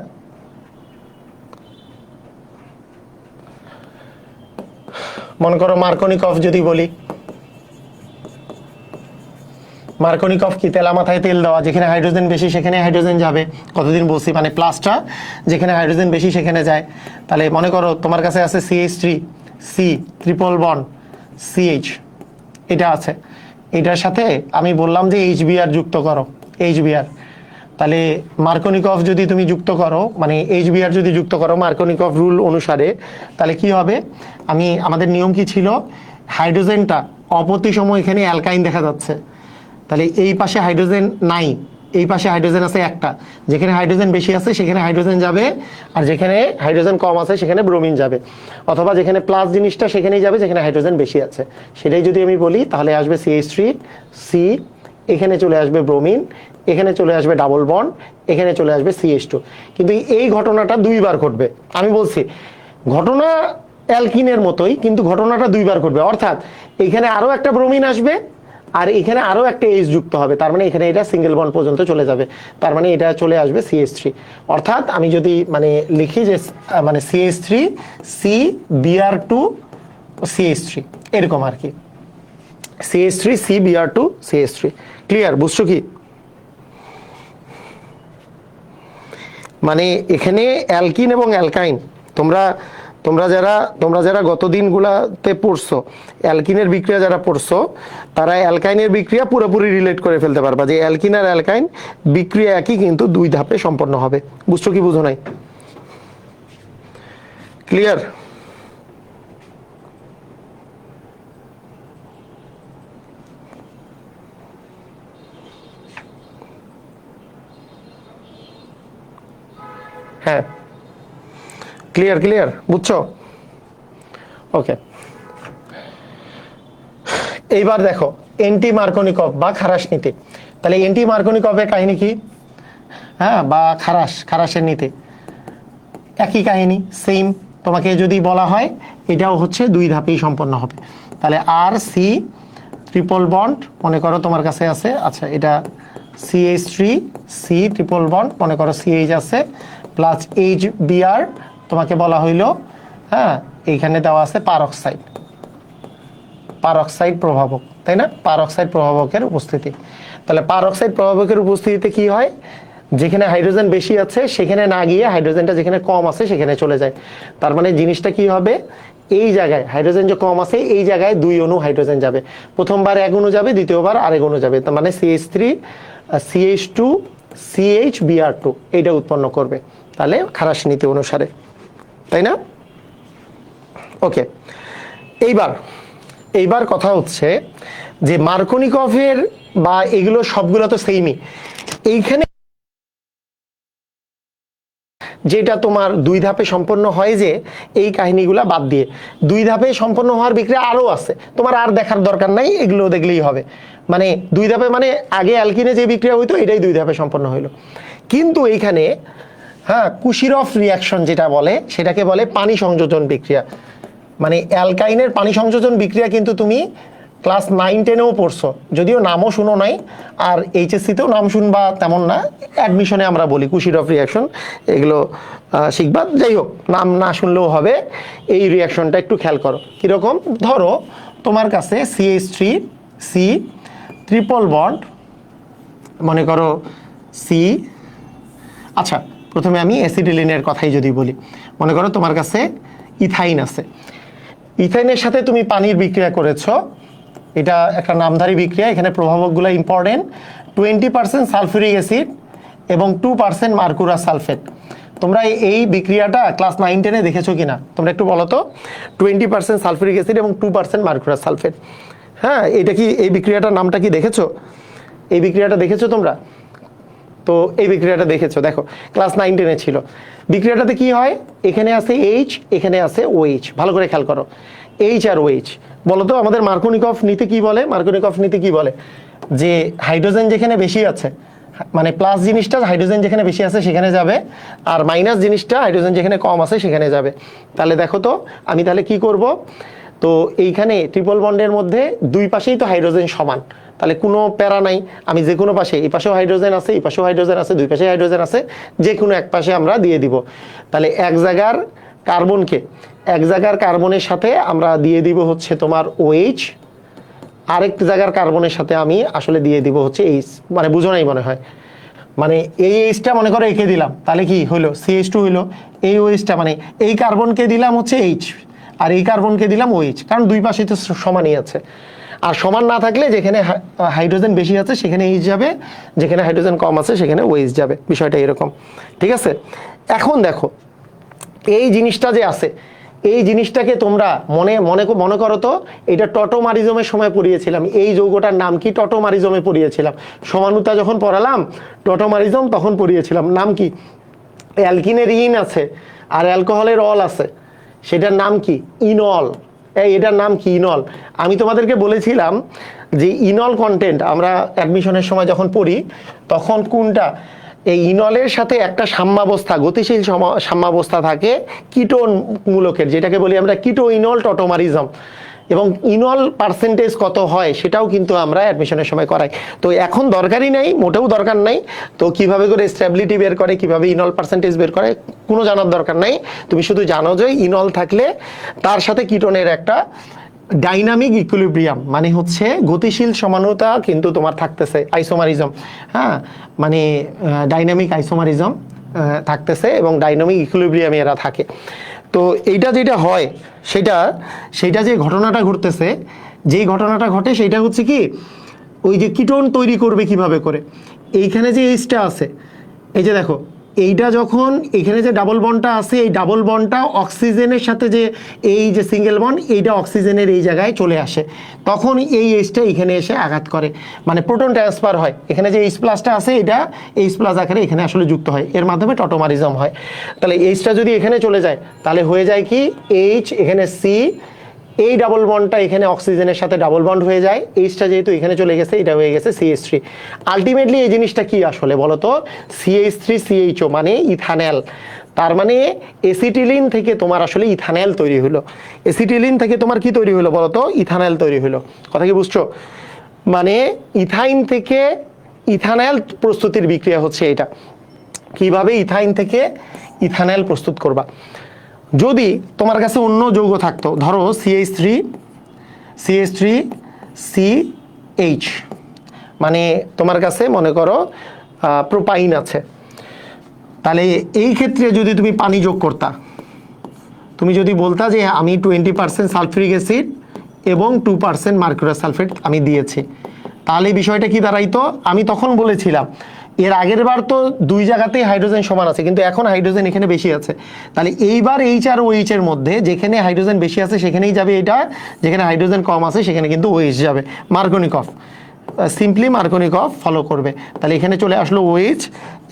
মনে করো মার্কনিকফ যদি বলি, মার্কনিকফ কি তেলা মাথায় তেল দেওয়া, যেখানে হাইড্রোজেন বেশি সেখানে হাইড্রোজেন যাবে। কতদিন বলছি, মানে প্লাসটা যেখানে হাইড্রোজেন বেশি সেখানে যায়। তাহলে মনে করো তোমার কাছে আছে CH3, C triple bond CH, এটা আছে, এটার সাথে আমি বললাম যে HBr যুক্ত করো, HBr। তাহলে মার্কনিকফ যদি তুমি যুক্ত করো, মানে HBr যদি যুক্ত করো মার্কনিকফ রুল অনুসারে, তাহলে কি হবে? আমাদের নিয়ম কি ছিল? হাইড্রোজেনটা অপ্রতিসম এখানে অ্যালকাইন দেখা যাচ্ছে, তাহলে এই পাশে হাইড্রোজেন নাই, এই পাশে হাইড্রোজেন আছে একটা, যেখানে হাইড্রোজেন বেশি আছে সেখানে হাইড্রোজেন যাবে, আর যেখানে হাইড্রোজেন কম আছে সেখানে ব্রোমিন যাবে, অথবা যেখানে প্লাস জিনিসটা সেখানেই যাবে যেখানে হাইড্রোজেন বেশি আছে। সেটাই যদি আমি বলি, তাহলে আসবে CH3, সি, এখানে চলে আসবে ব্রোমিন, এখানে চলে আসবে ডাবল বন্ড, এখানে চলে আসবে CH2। কিন্তু এই ঘটনাটা 2 বার ঘটবে। আমি বলছি ঘটনা অ্যালকিনের মতোই, কিন্তু ঘটনাটা 2 বার ঘটবে, অর্থাৎ এখানে আরো একটা ব্রোমিন আসবে আর এখানে আরো একটা H যুক্ত হবে, তার মানে এখানে এটা সিঙ্গেল বন্ড পর্যন্ত চলে যাবে, তার মানে এটা চলে আসবে CH3। অর্থাৎ আমি যদি মানে লিখি যে মানে CH3 CBr2 CH3, এরকম আর কি, CH3 CBr2 CH3। ক্লিয়ার? বুঝছো কি? মানে এখানে অ্যালকিন এবং অ্যালকাইন, তোমরা যারা গত দিনগুলাতে পড়ছো অ্যালকিনের বিক্রিয়া যারা পড়ছো, তারা অ্যালকাইনের বিক্রিয়া পুরোপুরি রিলেট করে ফেলতে পারবা যে অ্যালকিন আর অ্যালকাইন বিক্রিয়া একই, কিন্তু 2 ধাপে সম্পন্ন হবে। বুঝছো কি বুঝো নাই? ক্লিয়ার? হ্যাঁ, ক্লিয়ার বুঝছো? ওকে, এইবার দেখো এন্টি মার্কনিকফ বা খারাস নীতি। তাহলে এন্টি মার্কনিকফের কাহিনী কি? হ্যাঁ, বা খারাসের নীতি একই কাহিনী, সেম। তোমাকে যদি বলা হয় এটাও হচ্ছে 2 ধাপেই সম্পন্ন হবে। তাহলে RC ট্রিপল বন্ড, মনে করো তোমার কাছে আছে, আচ্ছা এটা CH3 C ট্রিপল বন্ড, মনে করো CH আছে, প্লাস HBr, তোমাকে বলা হইলো, হ্যাঁ এইখানে দেওয়া আছে পারক্সাইড প্রভাবক, তাই না? পারক্সাইড প্রভাবকের উপস্থিতি। তাহলে পারক্সাইড প্রভাবকের উপস্থিতিতে কি হয়? যেখানে হাইড্রোজেন বেশি আছে সেখানে না গিয়ে হাইড্রোজেনটা যেখানে কম আছে সেখানে চলে যায়। তার মানে জিনিসটা কি হবে? এই জায়গায় হাইড্রোজেন যে কম আছে এই জায়গায় 2 অণু হাইড্রোজেন যাবে, প্রথমবার 1 অণু যাবে, দ্বিতীয়বার আরেক অণু যাবে, তার মানে CH3 CH2 CHBr2 এইটা উৎপন্ন করবে, তাহলে খারাস নীতি অনুসারে, তাই না? ওকে, এইবার কথা হচ্ছে যে মার্কনিকফের বা এগুলো সবগুলো তো সেমই, এইখানে যেটা তোমার 2 ধাপে সম্পন্ন হয়, যে এই কাহিনীগুলা বাদ দিয়ে 2 ধাপে সম্পন্ন হওয়ার বিক্রিয়া আরো আছে, তোমার আর দেখার দরকার নাই, এগুলো দেখলেই হবে। মানে 2 ধাপে, মানে আগে অ্যালকিনে যে বিক্রিয়া হইতো এটাই 2 ধাপে সম্পন্ন হইলো। কিন্তু এইখানে হ্যাঁ কুশিরফ রিয়াকশন যেটা বলে সেটাকে বলে পানি সংযোজন বিক্রিয়া। মানে অ্যালকাইনের পানি সংযোজন বিক্রিয়া কিন্তু তুমি ক্লাস 9-10-এও পড়ছো, যদিও নামও শুনো নাই, আর HSC-তেও নাম শুনবা তেমন না, অ্যাডমিশনে আমরা বলি কুশিরফ রিয়াকশন, এগুলো শিখবা। যাই হোক, নাম না শুনলেও হবে, এই রিয়াকশনটা একটু খেয়াল করো। কীরকম? ধরো তোমার কাছে CH3 C ট্রিপল বন্ড, মনে করো সি, আচ্ছা প্রথমে আমি অ্যাসিটিলিনের কথাই যদি বলি, মনে করো তোমার কাছে ইথাইন আছে, ইথাইনের সাথে তুমি পানির বিক্রিয়া করেছো, এটা একটা নামধারী বিক্রিয়া, এখানে প্রভাবকগুলো ইম্পর্টেন্ট, 20% সালফিউরিক অ্যাসিড এবং 2% মার্কুরাস সালফেট। তোমরা এই বিক্রিয়াটা ক্লাস 9-10-এ দেখেছো কিনা তোমরা একটু বলো তো? 20% সালফিউরিক অ্যাসিড এবং 2% মার্কুরাস সালফেট। হ্যাঁ, এটা কি এই বিক্রিয়াটার নামটা কি দেখেছো? এই বিক্রিয়াটা দেখেছো তোমরা? তো এই বিক্রিয়াটা দেখেছো, দেখো ক্লাস 9-10 ছিল। বিক্রিয়াটাতে কি হয়, এখানে আছে এইচ, এখানে আছে ওএইচ, ভালো করে খেয়াল করো, এইচ আর ওএইচ। বলো তো আমাদের মার্কোনিকভ নীতি কি বলে? মার্কোনিকভ নীতি কি বলে যে হাইড্রোজেন যেখানে বেশি আছে, মানে প্লাস জিনিসটা হাইড্রোজেন যেখানে বেশি আছে সেখানে যাবে, আর মাইনাস জিনিসটা হাইড্রোজেন যেখানে কম আছে সেখানে যাবে। তাহলে দেখো তো আমি তাহলে কি করব, তো এইখানে ট্রিপল বন্ডের মধ্যে দুই পাশেই তো হাইড্রোজেন সমান, তাহলে কোনো প্যারা নাই, আমি যে কোনো পাশে, এই পাশেও হাইড্রোজেন আছে, এই পাশেও হাইড্রোজেন আছে, দুই পাশে হাইড্রোজেন আছে, যে কোনো এক পাশে আমরা দিয়ে দিব। তাহলে এক জায়গার কার্বনকে, এক জায়গার কার্বনের সাথে আমরা দিয়ে দিব হচ্ছে তোমার OH, আরেক জায়গার কার্বনের সাথে আমি আসলে দিয়ে দিব হচ্ছে এইচ, মানে বুঝো নাই মনে হয়, মানে এই এইচটা মনে করো একে দিলাম, তাহলে কি হলো CH2 হলো, এই OHটা মানে এই কার্বনকে দিলাম হচ্ছে এইচ, আর এই কার্বনকে দিলাম OH, কারণ দুই পাশে তো সমানই আছে। আর সমান না থাকলে যেখানে হাইড্রোজেন বেশি আছে সেখানে এইচ যাবে, যেখানে হাইড্রোজেন কম আছে সেখানে OH যাবে, বিষয়টা এরকম, ঠিক আছে। এখন দেখো এই জিনিসটা যে আছে, এই জিনিসটাকে তোমরা মনে করো তো, এটা টটোমারিজমের সময় পড়িয়েছিলাম, এই যৌগটার নাম কি, টটোমারিজমে পড়িয়েছিলাম, সমানুতা যখন পড়ালাম টটোমারিজম তখন পড়িয়েছিলাম। নাম কি? অ্যালকিনের ইন আছে আর অ্যালকোহলের অল আছে, সেটার নাম কি? ইনল। এটার নাম কি? ইনল। আমি তোমাদেরকে বলেছিলাম যে ইনল কন্টেন্ট আমরা অ্যাডমিশনের সময় যখন পড়ি তখন কোনটা, এই ইনলের সাথে একটা সাম্যাবস্থা, গতিশীল সাম্যাবস্থা থাকে কিটোন মূলকের, যেটাকে বলি আমরা কিটো ইনল টটোমারিজম, এবং ইনল পার্সেন্টেজ কত হয় সেটাও কিন্তু আমরা অ্যাডমিশনের সময় করাই। তো এখন দরকারই নাই, মোটেও দরকার নাই, তো কিভাবে করে স্ট্যাবিলিটি বের করে, কিভাবে ইনল পার্সেন্টেজ বের করে কোনো জানার দরকার নাই। তুমি শুধু জানো যে ইনল থাকলে তার সাথে কিটোনের একটা ডাইনামিক ইকুইলিব্রিয়াম, মানে হচ্ছে গতিশীল সমানুতা কিন্তু তোমার থাকতেছে, আইসোমারিজম, হ্যাঁ, মানে ডাইনামিক আইসোমারিজম থাকতেছে এবং ডাইনামিক ইকুইলিব্রিয়ামে এরা থাকে। তো এইটা যেটা হয় সেটা যে ঘটনাটা ঘটতেছে, যেই ঘটনাটা ঘটে সেটা হচ্ছে কি, ওই যে কিটোন তৈরি করবে কিভাবে করে, এইখানে যে এইচটা আছে, এই যে দেখো এইটা যখন এখানে যে ডাবল বন্ডটা আছে, এই ডাবল বন্ডটা অক্সিজেনের সাথে যে এই যে সিঙ্গেল বন্ড, এইটা অক্সিজেনের এই জায়গায় চলে আসে, তখন এই এইচটা এখানে এসে আঘাত করে, মানে প্রোটন ট্রান্সফার হয়, এখানে যে এইচ প্লাসটা আছে এটা এইচ প্লাস আকারে এখানে আসলে যুক্ত হয়, এর মাধ্যমে টটোমারিজম হয়। তাহলে এইচটা যদি এখানে চলে যায় তাহলে হয়ে যায় কি এইচ, এখানে সি, এই ডাবল বন্ডটা এখানে অক্সিজেনের সাথে ডাবল বন্ড হয়ে যায়, এইচটা যেহেতু এখানে চলে গেছে এটা হয়ে গেছে CH3। আলটিমেটলি এই জিনিসটা কি আসলে বলো তো, CH3CHO মানে ইথানল। তার মানে এসিটিলিন থেকে তোমার আসলে ইথানল তৈরি হলো, এসিটিলিন থেকে তোমার কি তৈরি হলো বলো তো, ইথানল তৈরি হলো। কথা কি বুঝছো? মানে ইথাইন থেকে ইথানল প্রস্তুতির বিক্রিয়া হচ্ছে এটা। কিভাবে ইথাইন থেকে ইথানল প্রস্তুত করবা? যদি তোমার কাছে অন্য যৌগ থাকতো, ধরো CH3CH, মানে তোমার কাছে মনে করো প্রোপাইন আছে, তাহলে এই ক্ষেত্রে যদি তুমি পানি যোগ করতা, তুমি যদি বলতা যে আমি 20% সালফিউরিক অ্যাসিড এবং 2% মার্কুরিয়াস সালফেট আমি দিয়েছি, তাহলে বিষয়টা কি দাঁড়াইতো? আমি তখন বলেছিলাম এর আগের বার তো দুই জায়গাতেই হাইড্রোজেন সমান আছে, কিন্তু এখন হাইড্রোজেন এখানে বেশি আছে, তাহলে এইবার এইচ আর ওএইচ এর মধ্যে যেখানে হাইড্রোজেন বেশি আছে সেখানেই যাবে এটা, যেখানে হাইড্রোজেন কম আছে সেখানে কিন্তু ওএইচ যাবে। মার্কোনিকভ, সিম্পলি মার্কোনিকভ ফলো করবে। তাহলে এখানে চলে আসলো OH,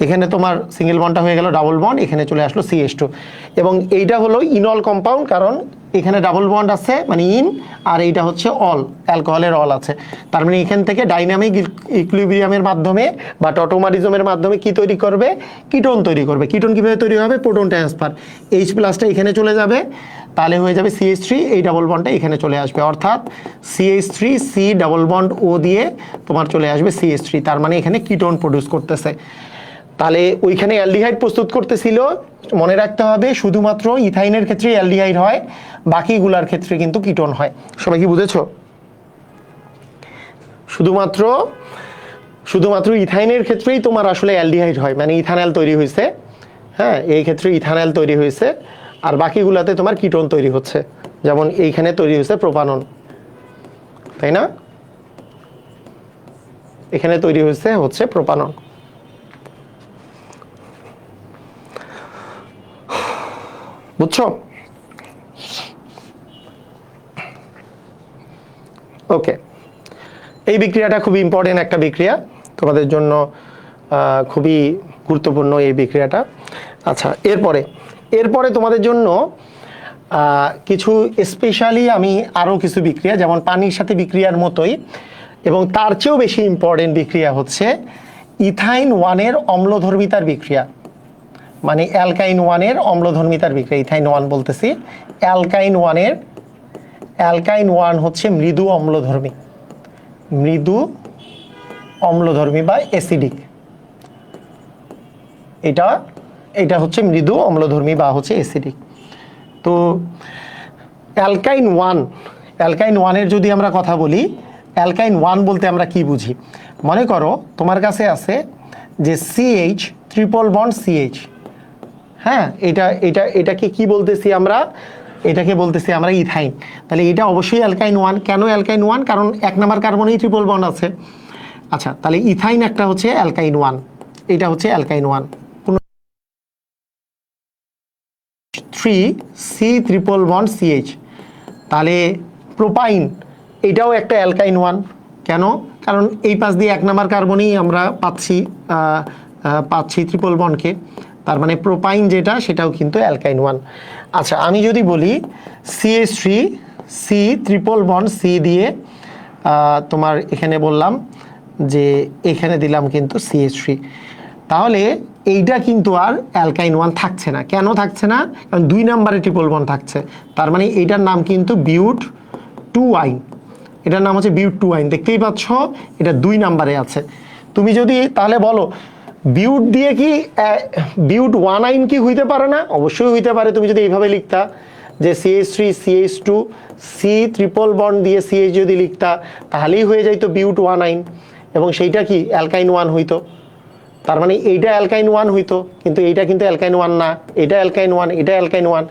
এখানে তোমার সিঙ্গেল বন্ডটা হয়ে গেল ডাবল বন্ড, এখানে চলে আসলো CH2, এবং এইটা হলো ইনল কম্পাউন্ড, কারণ এখানে ডাবল বন্ড আছে মানে ইন, আর এইটা হচ্ছে অল, অ্যালকোহলের অল আছে। তার মানে এখান থেকে ডাইনামিক ইকুইলিব্রিয়ামের মাধ্যমে বা টটোমারিজমের মাধ্যমে কি তৈরি করবে? কিটোন তৈরি করবে। কিটোন কিভাবে তৈরি হবে? প্রোটন ট্রান্সফার, এইচ প্লাসটা এখানে চলে যাবে, তাহলে হয়ে যাবে CH3, এই ডাবল বন্ডটা এখানে চলে আসবে, অর্থাৎ CH3C ডাবল বন্ড O দিয়ে তোমার চলে আসবে CH3, তার মানে এখানে কিটোন প্রডিউস করতেছে। তাহলে ওইখানে অ্যালডিহাইড প্রস্তুত করতেছিল, মনে রাখতে হবে শুধুমাত্র ইথাইনের ক্ষেত্রে অ্যালডিহাইড হয়, বাকিগুলার ক্ষেত্রে কিন্তু কিটোন হয়। সবাই কি বুঝেছো? শুধুমাত্র ইথাইনের ক্ষেত্রেই তোমার আসলে অ্যালডিহাইড হয়, মানে ইথানল তৈরি হয়েছে, হ্যাঁ, এই ক্ষেত্রে ইথানল তৈরি হয়েছে, আর বাকিগুলাতে তোমার কিটোন তৈরি হচ্ছে, যেমন এইখানে তৈরি হয়েছে প্রোপানন, তাই না? এখানে তৈরি হচ্ছে প্রোপানন। বুঝছো? ওকে, এই বিক্রিয়াটা খুব ইম্পর্টেন্ট একটা বিক্রিয়া তোমাদের জন্য, খুবই গুরুত্বপূর্ণ এই বিক্রিয়াটা। আচ্ছা, এরপরে তোমাদের জন্য কিছু স্পেশালি আমি আরও কিছু বিক্রিয়া, যেমন পানির সাথে বিক্রিয়ার মতোই এবং তার চেয়েও বেশি ইম্পর্টেন্ট বিক্রিয়া হচ্ছে ইথাইন 1-এর অম্লধর্মিতার বিক্রিয়া, মানে অ্যালকাইন 1-এর অম্লধর্মিতার বিক্রিয়া। ইথাইন 1 বলতেছি, অ্যালকাইন 1 হচ্ছে মৃদু অম্লধর্মী বা অ্যাসিডিক। এটা হচ্ছে মৃদু অম্লধর্মী বা হচ্ছে অ্যাসিডিক। তো অ্যালকাইন 1-এর যদি আমরা কথা বলি, অ্যালকাইন 1 বলতে আমরা কি বুঝি? মনে করো তোমার কাছে আছে যে CH ট্রিপল বন্ড CH, হ্যাঁ, এটাকে কি বলতেছি আমরা? এটাকে বলতেছি আমরা ইথাইন। তাহলে এটা অবশ্যই অ্যালকাইন 1। কেন অ্যালকাইন 1? কারণ 1 নম্বর কার্বনেই ট্রিপল বন্ড আছে। আচ্ছা, তাহলে ইথাইন একটা হচ্ছে অ্যালকাইন 1, এটা হচ্ছে অ্যালকাইন 1। 3C ট্রিপল বন্ড CH, তাহলে প্রোপাইন এটাও একটা অ্যালকাইন 1। কেন? কারণ এই পাশ দিয়ে 1 নম্বর কার্বনেই আমরা পাচ্ছি ট্রিপল বন্ডকে, তার মানে প্রোপাইন যেটা সেটাও কিন্তু অ্যালকাইন 1। আচ্ছা, আমি যদি বলি CH3C ট্রিপল বন্ড C দিয়ে তোমার এখানে বললাম যে এখানে দিলাম কিন্তু CH3, তাহলে এইটা কিন্তু আর অ্যালকাইন 1 থাকছে না। কেন থাকছে না? কারণ 2 নম্বরে ট্রিপল বন্ড থাকছে, তার মানে এইটার নাম কিন্তু বিউট 2 এটার নাম হচ্ছে বিউট 2 দেখতেই পাচ্ছ, এটা 2 নম্বরে আছে। তুমি যদি তাহলে বলো বিউট দিয়ে কি বিউট 1 কি হইতে পারে না? অবশ্যই হইতে পারে। তুমি যদি এইভাবে লিখতা যে CH3 CH2 C triple bond দিয়ে CH যদি লিখতা, তাহলেই হয়ে যাইতো বিউট 1 এবং সেইটা কি অ্যালকাইন 1 হইতো। তার মানে এইটা অ্যালকাইন 1 হইতো, কিন্তু এইটা কিন্তু অ্যালকাইন 1 না, এটা অ্যালকাইন 1, এটা অ্যালকাইন 1।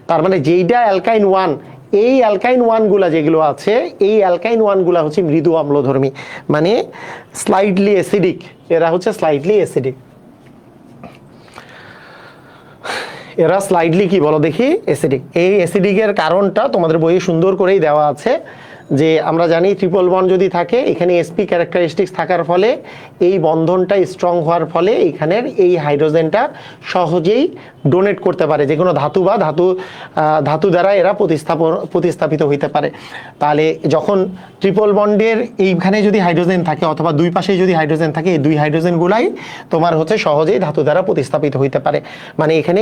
তার মানে যেইটা অ্যালকাইন 1, এই অ্যালকাইন 1 গুলা যেগুলো আছে, এই অ্যালকাইন 1 গুলা হচ্ছে মৃদু অম্লধর্মী, মানে স্লাইটলি অ্যাসিডিক। এরা হচ্ছে স্লাইটলি অ্যাসিডিক। এরা স্লাইডলি কি বলো দেখি? অ্যাসিডিক। এই অ্যাসিডিকের কারণটা তোমাদের বইয়ে সুন্দর করেই দেওয়া আছে, যে আমরা জানি ট্রিপল বন্ড যদি থাকে, এখানে sp ক্যারেক্টারিস্টিক্স থাকার ফলে এই বন্ধনটা স্ট্রং হওয়ার ফলে এখানের এই হাইড্রোজেনটা সহজেই ডোনেট করতে পারে, যে কোনো ধাতু বা ধাতু দ্বারা এরা প্রতিস্থাপিত হইতে পারে। তাহলে যখন ট্রিপল বন্ডের এইখানে যদি হাইড্রোজেন থাকে অথবা দুই পাশে যদি হাইড্রোজেন থাকে, এই দুই হাইড্রোজেনগুলাই তোমার হচ্ছে সহজেই ধাতু দ্বারা প্রতিস্থাপিত হইতে পারে। মানে এখানে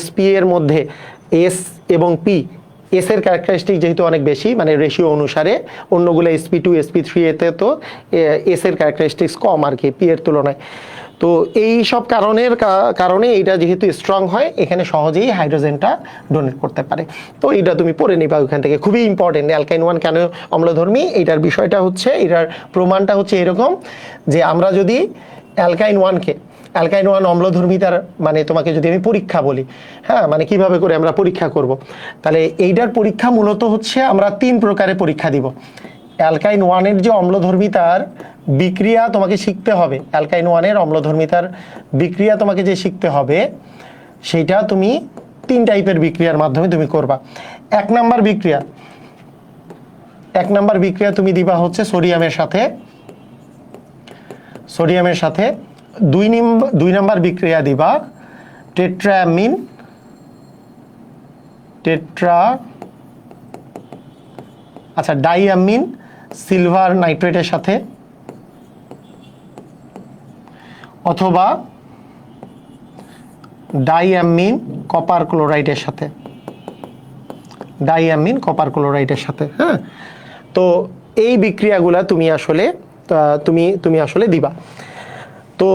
sp এর মধ্যে s এবং p, এস এর ক্যারেক্টারিস্টিক যেহেতু অনেক বেশি, মানে রেশিও অনুসারে, অন্যগুলো sp2 sp3 এতে তো এস এর ক্যারেক্টারিস্টিক্স কম আর কি পি এর তুলনায়। তো এই সব কারণে এটা যেহেতু স্ট্রং হয়, এখানে সহজেই হাইড্রোজেনটা ডোনেট করতে পারে। তো এটা তুমি পড়ে নিবা ওইখান থেকে, খুবই ইম্পর্টেন্ট। অ্যালকাইন 1 কেন অম্লধর্মী, এইটার বিষয়টা হচ্ছে, এটার প্রমাণটা হচ্ছে এরকম যে আমরা যদি অ্যালকাইন 1 অম্লধর্মিতার, মানে তোমাকে যদি আমি পরীক্ষা বলি, হ্যাঁ, মানে কিভাবে করে আমরা পরীক্ষা করব, তাহলে এইটার পরীক্ষা মূলত হচ্ছে আমরা 3 প্রকারে পরীক্ষা দিব। অ্যালকাইন 1-এর যে অম্লধর্মিতার বিক্রিয়া তোমাকে শিখতে হবে, অ্যালকাইন 1-এর অম্লধর্মিতার বিক্রিয়া তোমাকে যে শিখতে হবে, সেইটা তুমি 3 টাইপের বিক্রিয়ার মাধ্যমে তুমি করবা। 1 নাম্বার বিক্রিয়া তুমি দিবা হচ্ছে সোডিয়ামের সাথে। 2 নাম্বার বিক্রিয়া দিবা ডাইঅ্যামিন সিলভার নাইট্রেটের সাথে, অথবা ডাইঅ্যামিন কপার ক্লোরাইডের সাথে। হ্যাঁ, তো এই বিক্রিয়াগুলা তুমি আসলে দিবা। তো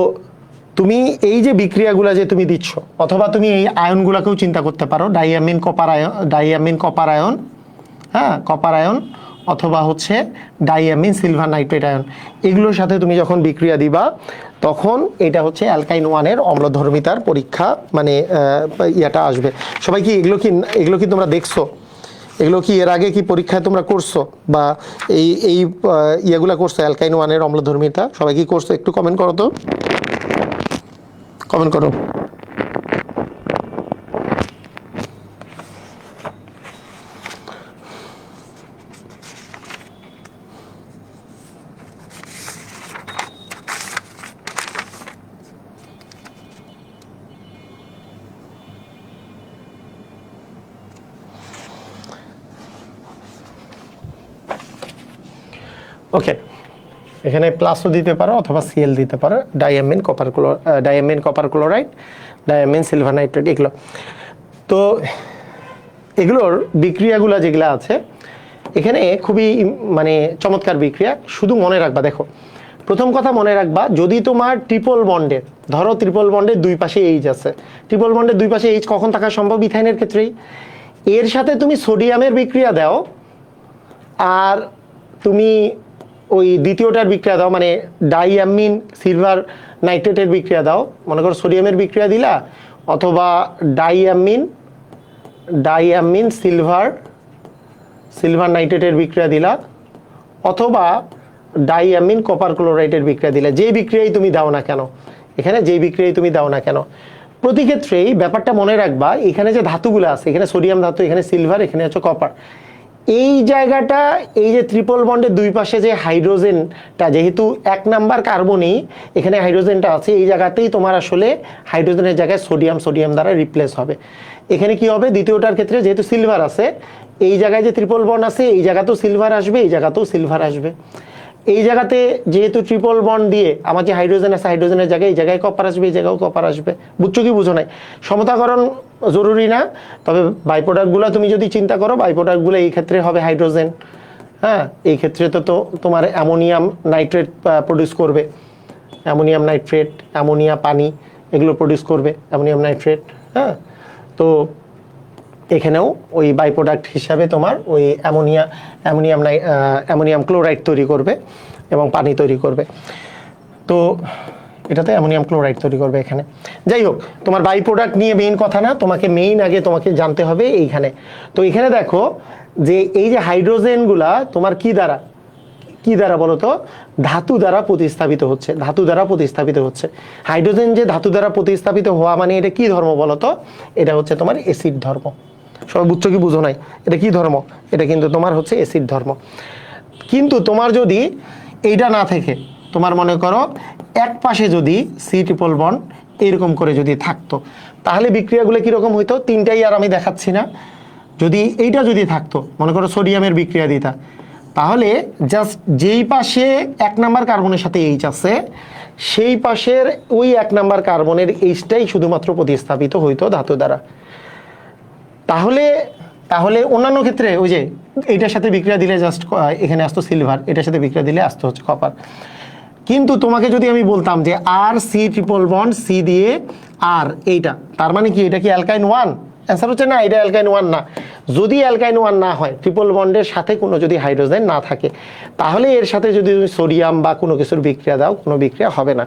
তুমি এই যে বিক্রিয়াগুলা যে তুমি দিচ্ছ, অথবা তুমি এই আয়নগুলোকেও চিন্তা করতে পারো, ডাইঅ্যামিন কপার আয়ন, হ্যাঁ, কপার আয়ন, অথবা হচ্ছে ডাইঅ্যামিন সিলভার নাইট্রেট আয়ন, এগুলোর সাথে তুমি যখন বিক্রিয়া দিবা, তখন এটা হচ্ছে অ্যালকাইন 1-এর অম্লধর্মিতার পরীক্ষা, মানে ইয়াটা আসবে। সবাই কি এগুলো কি তোমরা দেখছো? এগুলো কি এর আগে কি পরীক্ষায় তোমরা করছো, বা এই ইয়েগুলা করছো? অ্যালকাইন 1-এর অম্লধর্মিতা সবাই কি করছো? একটু কমেন্ট করো তো, কমেন্ট করো। ওকে, এখানে প্লাসও দিতে পারো অথবা সিএল দিতে পারো, diamine copper chloride, diamine silver nitrate, এগুলো। তো এগুলোর বিক্রিয়াগুলো যেগুলো আছে এখানে খুবই মানে চমৎকার বিক্রিয়া। শুধু মনে রাখবা, দেখো প্রথম কথা মনে রাখবা, যদি তোমার ট্রিপল বন্ডের, ধরো ট্রিপল বন্ডের দুই পাশে এইচ আছে, ট্রিপল বন্ডের দুই পাশে এইচ কখন থাকা সম্ভব? ইথাইনের ক্ষেত্রেই। এর সাথে তুমি সোডিয়ামের বিক্রিয়া দাও আর তুমি ওই দ্বিতীয়টার বিক্রিয়া দাও, মানে ডাইঅ্যামিন সিলভার নাইট্রেটের বিক্রিয়া দাও, মনে করো সোডিয়ামের বিক্রিয়া দিলা, অথবা ডাইঅ্যামিন সিলভার নাইট্রেটের বিক্রিয়া দিলা, অথবা ডাইঅ্যামিন কপার ক্লোরাইডের বিক্রিয়া দিলা। যেই বিক্রিয়াই তুমি দাও না কেন, এখানে যেই বিক্রিয়াই তুমি দাও না কেন, প্রতি ক্ষেত্রেই ব্যাপারটা মনে রাখবা, এখানে যে ধাতুগুলো আছে, এখানে সোডিয়াম ধাতু, এখানে সিলভার, এখানে হচ্ছে কপার, এই জায়গাটা, এই যে ট্রিপল বন্ডের দুই পাশে যে হাইড্রোজেনটা, যেহেতু 1 নাম্বার কার্বনেই এখানে হাইড্রোজেনটা আছে, এই জায়গাতেই তোমার আসলে হাইড্রোজেনের জায়গায় সোডিয়াম দ্বারা রিপ্লেস হবে। এখানে কি হবে? দ্বিতীয়টার ক্ষেত্রে যেহেতু সিলভার আছে, এই জায়গায় যে ট্রিপল বন্ড আছে এই জায়গাতেও সিলভার আসবে, এই জায়গাতেও সিলভার আসবে। এই জায়গাতে যেহেতু ট্রিপল বন্ড দিয়ে আমার যে হাইড্রোজেন আছে, হাইড্রোজেনের জায়গায় এই জায়গায় কপার আসবে, এই জায়গাও কপার আসবে। বুঝছো কি বুঝো নাই? সমতাকরণ জরুরি না, তবে বাই প্রোডাক্টগুলো তুমি যদি চিন্তা করো, বাই প্রোডাক্টগুলো এই ক্ষেত্রে হবে হাইড্রোজেন। হ্যাঁ, এই ক্ষেত্রে তো তোমার অ্যামোনিয়াম নাইট্রেট প্রডিউস করবে, অ্যামোনিয়াম নাইট্রেট, অ্যামোনিয়া পানি, এগুলো প্রডিউস করবে অ্যামোনিয়াম নাইট্রেট। হ্যাঁ, তো এখানেও ওই বাই প্রোডাক্ট হিসাবে তোমার ওই অ্যামোনিয়াম ক্লোরাইড তৈরি করবে এবং পানি তৈরি করবে। তো এটাতে অ্যামোনিয়াম ক্লোরাইড তৈরি করবে এখানে। যাই হোক, তোমার বাই প্রোডাক্ট নিয়ে মেইন কথা না, তোমাকে মেইন আগে তোমাকে জানতে হবে এইখানে। তো এখানে দেখো যে এই যে হাইড্রোজেনগুলা তোমার কি দ্বারা বলো তো? ধাতু দ্বারা প্রতিস্থাপিত হচ্ছে, ধাতু দ্বারা প্রতিস্থাপিত হচ্ছে। হাইড্রোজেন যে ধাতু দ্বারা প্রতিস্থাপিত হওয়া মানে এটা কি ধর্ম বলো তো? এটা হচ্ছে তোমার অ্যাসিড ধর্ম। সবাই বুঝছো কি বুঝো নাই? এটা কি ধর্ম? এটা কিন্তু তোমার হচ্ছে অ্যাসিড ধর্ম। কিন্তু তোমার যদি এইটা না থেকে, তোমার মনে করো এক পাশে যদি সি ট্রিপল বন্ড এরকম করে যদি থাকতো, তাহলে বিক্রিয়াগুলো কীরকম হইতো? তিনটাই আর আমি দেখাচ্ছি না। যদি এইটা যদি থাকতো, মনে করো সোডিয়ামের বিক্রিয়া দিতা, তাহলে জাস্ট যেই পাশে 1 নাম্বার কার্বনের সাথে এইচ আছে, সেই পাশের ওই 1 নাম্বার কার্বনের এইচটাই শুধুমাত্র প্রতিস্থাপিত হইতো ধাতু দ্বারা। তাহলে অন্যান্য ক্ষেত্রে ওই যে এইটার সাথে বিক্রিয়া দিলে জাস্ট এখানে আসতো সিলভার, এটার সাথে বিক্রিয়া দিলে আসতো হচ্ছে কপার। কিন্তু তোমাকে যদি আমি বলতাম যে আর সি ট্রিপল বন্ড সি দিয়ে আর এইটা, তার মানে কি এটা কি অ্যালকাইন 1? অ্যান্সার হচ্ছে না, এটা অ্যালকাইন 1 না। যদি অ্যালকাইন 1 না হয়, ট্রিপল বন্ডের সাথে কোনো যদি হাইড্রোজেন না থাকে, তাহলে এর সাথে যদি তুমি সোডিয়াম বা কোনো কিছুর বিক্রিয়া দাও, কোনো বিক্রিয়া হবে না।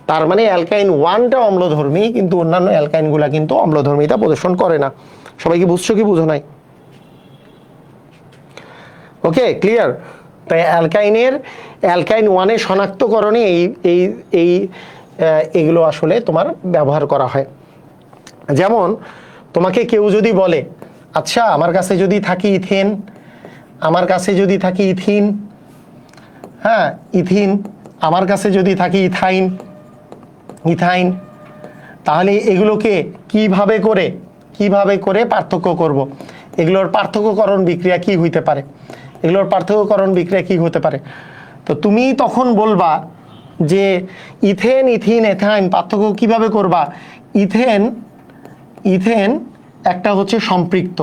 তার মানে অ্যালকাইন 1টা অম্লধর্মী, কিন্তু অন্যান্য অ্যালকাইনগুলা কিন্তু অম্লধর্মিতা প্রদর্শন করে না। সবাই কি বুঝছো কি বুঝো নাই? ওকে, ক্লিয়ার? তাই অ্যালকাইন 1-এর শনাক্তকরণে এইগুলো আসলে তোমার ব্যবহার করা হয়। যেমন তোমাকে কেউ যদি বলে, আচ্ছা আমার কাছে যদি থাকে ইথেন, আমার কাছে যদি থাকে ইথিন, হ্যাঁ ইথিন, আমার কাছে যদি থাকে ইথাইন, তাহলে এগুলোকে কিভাবে করে পার্থক্য করব? এগুলোর পার্থক্যকরণ বিক্রিয়া কি হইতে পারে? তো তুমি তখন বলবা যে ইথেন, ইথিন, এথাইন পার্থক্য কিভাবে করবা? ইথেন একটা হচ্ছে সম্পৃক্ত।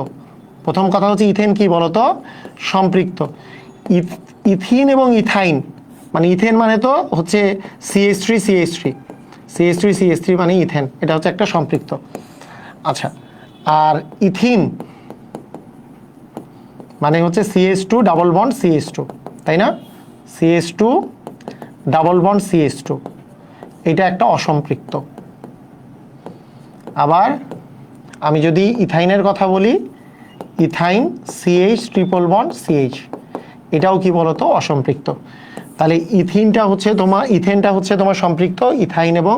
প্রথম কথা হচ্ছে ইথেন কি বলতো? সম্পৃক্ত। ইথিন এবং ইথাইন মানে, ইথেন মানে তো হচ্ছে CH3 মানে ইথেন, এটা হচ্ছে একটা সম্পৃক্ত। আচ্ছা, আর ইথিন মানে হচ্ছে CH2 ডাবল বন্ড CH2, তাই না? CH2 ডাবল বন্ড CH2, এটা একটা অসম্পৃক্ত। আবার আমি যদি ইথাইনের কথা বলি, ethyne CH triple bond CH, এটাও কি বলতো? অসম্পৃক্ত। তাহলে ইথেনটা হচ্ছে তোমার সম্পৃক্ত, ইথাইন এবং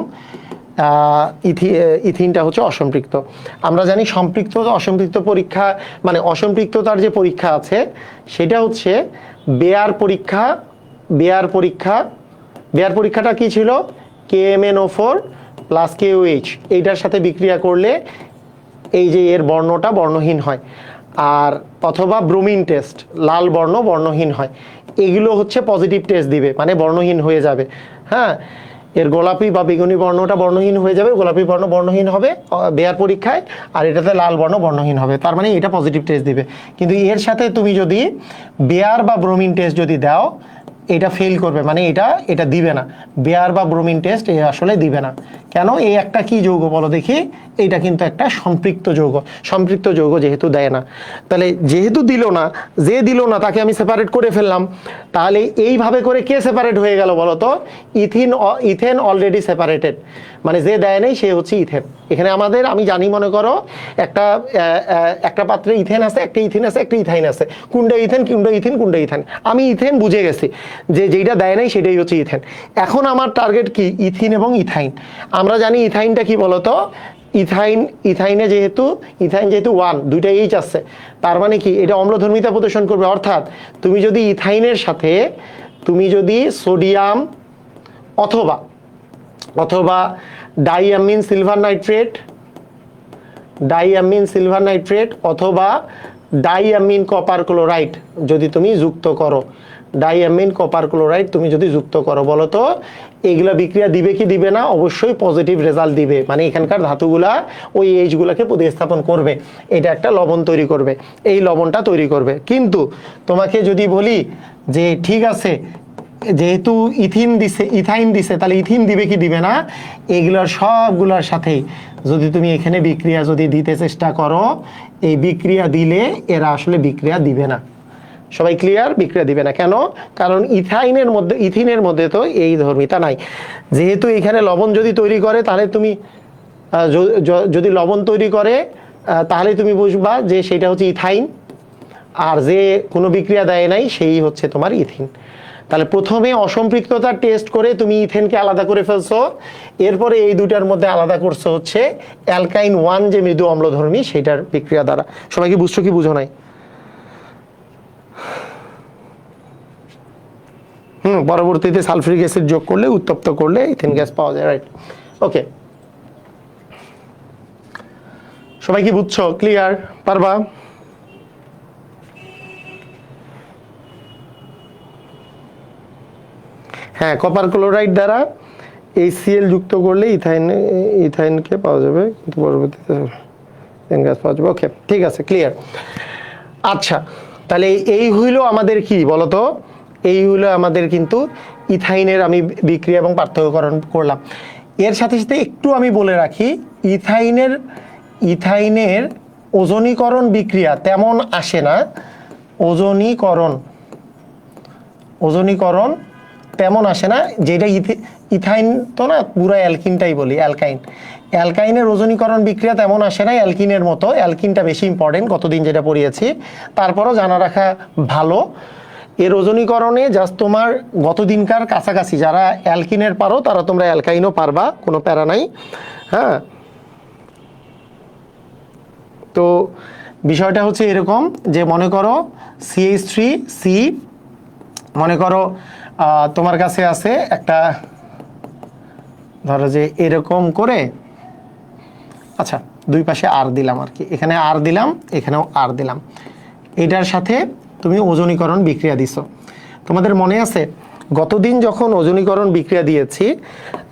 ইথিনটা হচ্ছে অসম্পৃক্ত। আমরা জানি সম্পৃক্ত অসম্পৃক্ত পরীক্ষা, মানে অসম্পৃক্ততার যে পরীক্ষা আছে সেটা হচ্ছে বেয়ার পরীক্ষাটা কি ছিল? KMnO4 প্লাস KOH, এইটার সাথে বিক্রিয়া করলে এই যে এর বর্ণটা বর্ণহীন হয়, আর অথবা ব্রোমিন টেস্ট, লাল বর্ণ বর্ণহীন হয়। এগুলো হচ্ছে পজিটিভ টেস্ট দিবে, মানে বর্ণহীন হয়ে যাবে। হ্যাঁ, এর গোলাপি বা বেগুনি বর্ণটা বর্ণহীন হয়ে যাবে, গোলাপি বর্ণ বর্ণহীন হবে বেয়ার পরীক্ষায়, আর এটাতে লাল বর্ণ বর্ণহীন হবে, তার মানে এটা পজিটিভ টেস্ট দিবে। কিন্তু এর সাথে তুমি যদি বেয়ার বা ব্রোমিন টেস্ট যদি দাও, এটা ফেল করবে, মানে এটা দিবে না। বেয়ার বা ব্রোমিন টেস্ট এ আসলে দিবে না। কেন? এই একটা কি যৌগ বলো দেখি? এইটা কিন্তু একটা সম্পৃক্ত যৌগ। সম্পৃক্ত যৌগ যেহেতু দেয় না, তাহলে যেহেতু দিল না, যে দিল না তাকে আমি সেপারেট করে ফেললাম। তাহলে এইভাবে করে কে সেপারেট হয়ে গেল বলো তো? ইথেন অলরেডি সেপারেটেড, মানে যে দেয় নেই সে হচ্ছে ইথেন। এখানে আমাদের, আমি জানি, মনে করো একটা পাত্রে ইথেন আছে, একটা ইথিন আছে, একটা ইথাইন আছে, কোনটা ইথেন, কোনটা ইথিন, কোনটা ইথাইন। আমি ইথেন বুঝে গেছি যে যেইটা দেয় নাই সেটাই হচ্ছে ইথেন। এখন আমার টার্গেট কি? ইথিন এবং ইথাইন। আমরা জানি ইথাইনটা কি বলতো? ইথাইন যেহেতু 1, দুইটা এইচ আছে, তার মানে কি এটা অম্লধর্মিতা প্রদর্শন করবে। অর্থাৎ তুমি যদি ইথাইনের সাথে তুমি যদি সোডিয়াম অথবা ডাইঅ্যামিন সিলভার নাইট্রেট অথবা ডাইঅ্যামিন কপার ক্লোরাইড যদি তুমি যুক্ত করো, ডাইঅ্যামিন কপার ক্লোরাইড তুমি যদি যুক্ত করো, বলো তো এগুলা বিক্রিয়া দিবে কি দিবে না? অবশ্যই পজিটিভ রেজাল্ট দিবে, মানে এখানকার ধাতুগুলা ওই এইচগুলাকে প্রতিস্থাপন করবে, এটা একটা লবণ তৈরি করবে, এই লবণটা তৈরি করবে। কিন্তু তোমাকে যদি বলি যে ঠিক আছে, যেহেতু ইথাইন দিছে, তাহলে ইথিন দিবে কি দিবে না? এগুলোর সবগুলোর সাথেই যদি তুমি এখানে বিক্রিয়া যদি দিতে চেষ্টা করো, এই বিক্রিয়া দিলে এরা আসলে বিক্রিয়া দিবে না। সবাই ক্লিয়ার? বিক্রিয়া দিবে না। কেন? কারণ ইথিনের মধ্যে তো এই ধর্মিতা নাই। যেহেতু এখানে লবণ যদি তৈরি করে, তাহলে তুমি যদি লবণ তৈরি করে তাহলে তুমি বুঝবা যে সেটা হচ্ছে ইথাইন, আর যে কোনো বিক্রিয়া দেয় নাই সেই হচ্ছে তোমার ইথিন। তাহলে প্রথমে অসম্পৃক্ততার টেস্ট করে তুমি ইথেনকে আলাদা করে ফেলছো, এরপরে এই দুটার মধ্যে আলাদা করছো হচ্ছে অ্যালকাইন 1 যে মৃদু অম্লধর্মী, সেটার বিক্রিয়া দ্বারা। সবাই কি বুঝছো কি বুঝো নাই? পরবর্তীতে সালফিউরিক অ্যাসিড যোগ করলে, উত্তপ্ত করলে ইথেন গ্যাস পাওয়া যায়, রাইট? ওকে, সবাই কি বুঝছো? ক্লিয়ার? পারবা? হ্যাঁ, কপার ক্লোরাইড দ্বারা HCl যুক্ত করলে ইথাইনকে পাওয়া যাবে, কিন্তু পরবর্তীতে গ্যাস পাওয়া যাবে। ওকে, ঠিক আছে, ক্লিয়ার। আচ্ছা, তাহলে এই হইল আমাদের কি বলতো? এই হইলো আমাদের কিন্তু ইথাইনের আমি বিক্রিয়া এবং পার্থক্যকরণ করলাম। এর সাথে সাথে একটু আমি বলে রাখি, ইথাইনের ওজনীকরণ বিক্রিয়া তেমন আসে না। ওজনীকরণ তেমন আসে না, যেটা ইথাইন তো না, পুরো অ্যালকিনটাই বলি, অ্যালকাইনের ওজনীকরণ বিক্রিয়া তেমন আসে না অ্যালকিনের মতো। অ্যালকিনটা বেশি ইম্পর্টেন্ট, কতদিন যেটা পড়িয়েছি, তারপরও জানা রাখা ভালো। এর ওজনীকরণে জাস্ট তোমার গত দিনকার কাছাকাছি যারা অ্যালকিনের পারো, তারা তোমরা অ্যালকাইনও পারবা, কোনো প্যারা নাই। হ্যাঁ, তো বিষয়টা হচ্ছে এরকম যে মনে করো CH3C, মনে করো তোমার কাছে আছে একটা, ধরো যে এরকম করে, আচ্ছা দুই পাশে আর দিলাম আর কি, এখানে আর দিলাম, এখানেও আর দিলাম, এটার সাথে তুমি ওজনীকরণ বিক্রিয়া দিছো। তোমাদের মনে আছে গতদিন যখন ওজনীকরণ বিক্রিয়া দিয়েছি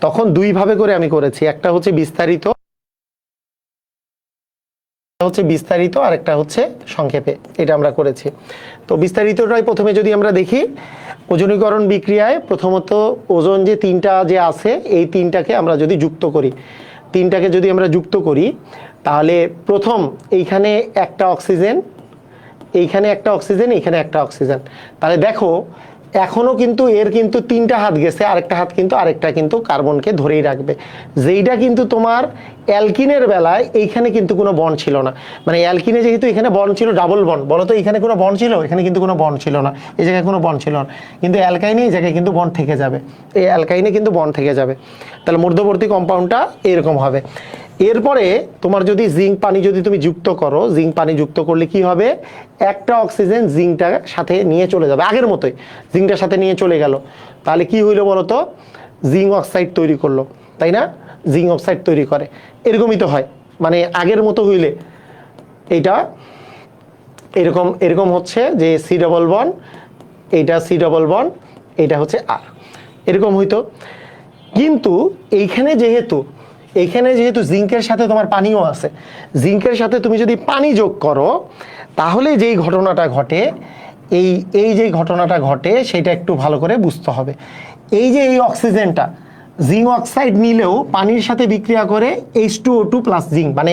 তখন দুইভাবে করে আমি করেছি, একটা হচ্ছে বিস্তারিত আর একটা হচ্ছে সংক্ষেপে, এটা আমরা করেছি। তো বিস্তারিতটাই প্রথমে যদি আমরা দেখি, ওজনীকরণ বিক্রিয়ায় প্রথমত ওজন যে তিনটা যে আছে, এই তিনটাকে আমরা যদি যুক্ত করি, তাহলে প্রথম এইখানে একটা অক্সিজেন, এইখানে একটা অক্সিজেন, এইখানে একটা অক্সিজেন। তাহলে দেখো এখনো কিন্তু এর কিন্তু তিনটা হাত গেছে, আরেকটা কিন্তু কার্বনকে ধরেই রাখবে, যেইটা কিন্তু তোমার অ্যালকিনের বেলায় এইখানে কিন্তু কোনো বন্ড ছিল না। মানে অ্যালকিনে যেহেতু এখানে বন্ড ছিল ডাবল বন্ড, বলো তো এখানে কোনো বন্ড ছিল? এখানে কিন্তু কোনো বন্ড ছিল না, এই জায়গায় কোনো বন্ড ছিল না, কিন্তু অ্যালকাইনে এই জায়গায় কিন্তু বন্ড থেকে যাবে, এই অ্যালকাইনে কিন্তু বন্ড থেকে যাবে। তাহলে মধ্যবর্তী কম্পাউন্ডটা এরকম হবে। এরপরে তোমার যদি জিঙ্ক পানি যদি তুমি যুক্ত করো, জিঙ্ক পানি যুক্ত করলে কি হবে? একটা অক্সিজেন জিঙ্কটার সাথে নিয়ে চলে যাবে, আগের মতোই জিঙ্কটার সাথে নিয়ে চলে গেল। তাহলে কি হইলো বলতো? জিঙ্ক অক্সাইড তৈরি করলো, তাই না? জিঙ্ক অক্সাইড তৈরি করে, এরকমই তো হয়। মানে আগের মতো হইলে এইটা এরকম হচ্ছে যে C ডবল বন্ড এইটা সি ডবল বন্ড, এটা হচ্ছে আর, এরকম হইতো। কিন্তু এইখানে যেহেতু জিঙ্কের সাথে তোমার পানিও আছে, জিঙ্কের সাথে তুমি যদি পানি যোগ করো তাহলে যেই ঘটনাটা ঘটে, এই যে ঘটনাটা ঘটে সেটা একটু ভালো করে বুঝতে হবে। এই যে এই অক্সিজেনটা জিঙ্ক অক্সাইড নিলেও পানির সাথে বিক্রিয়া করে H2O2 প্লাস জিঙ্ক, মানে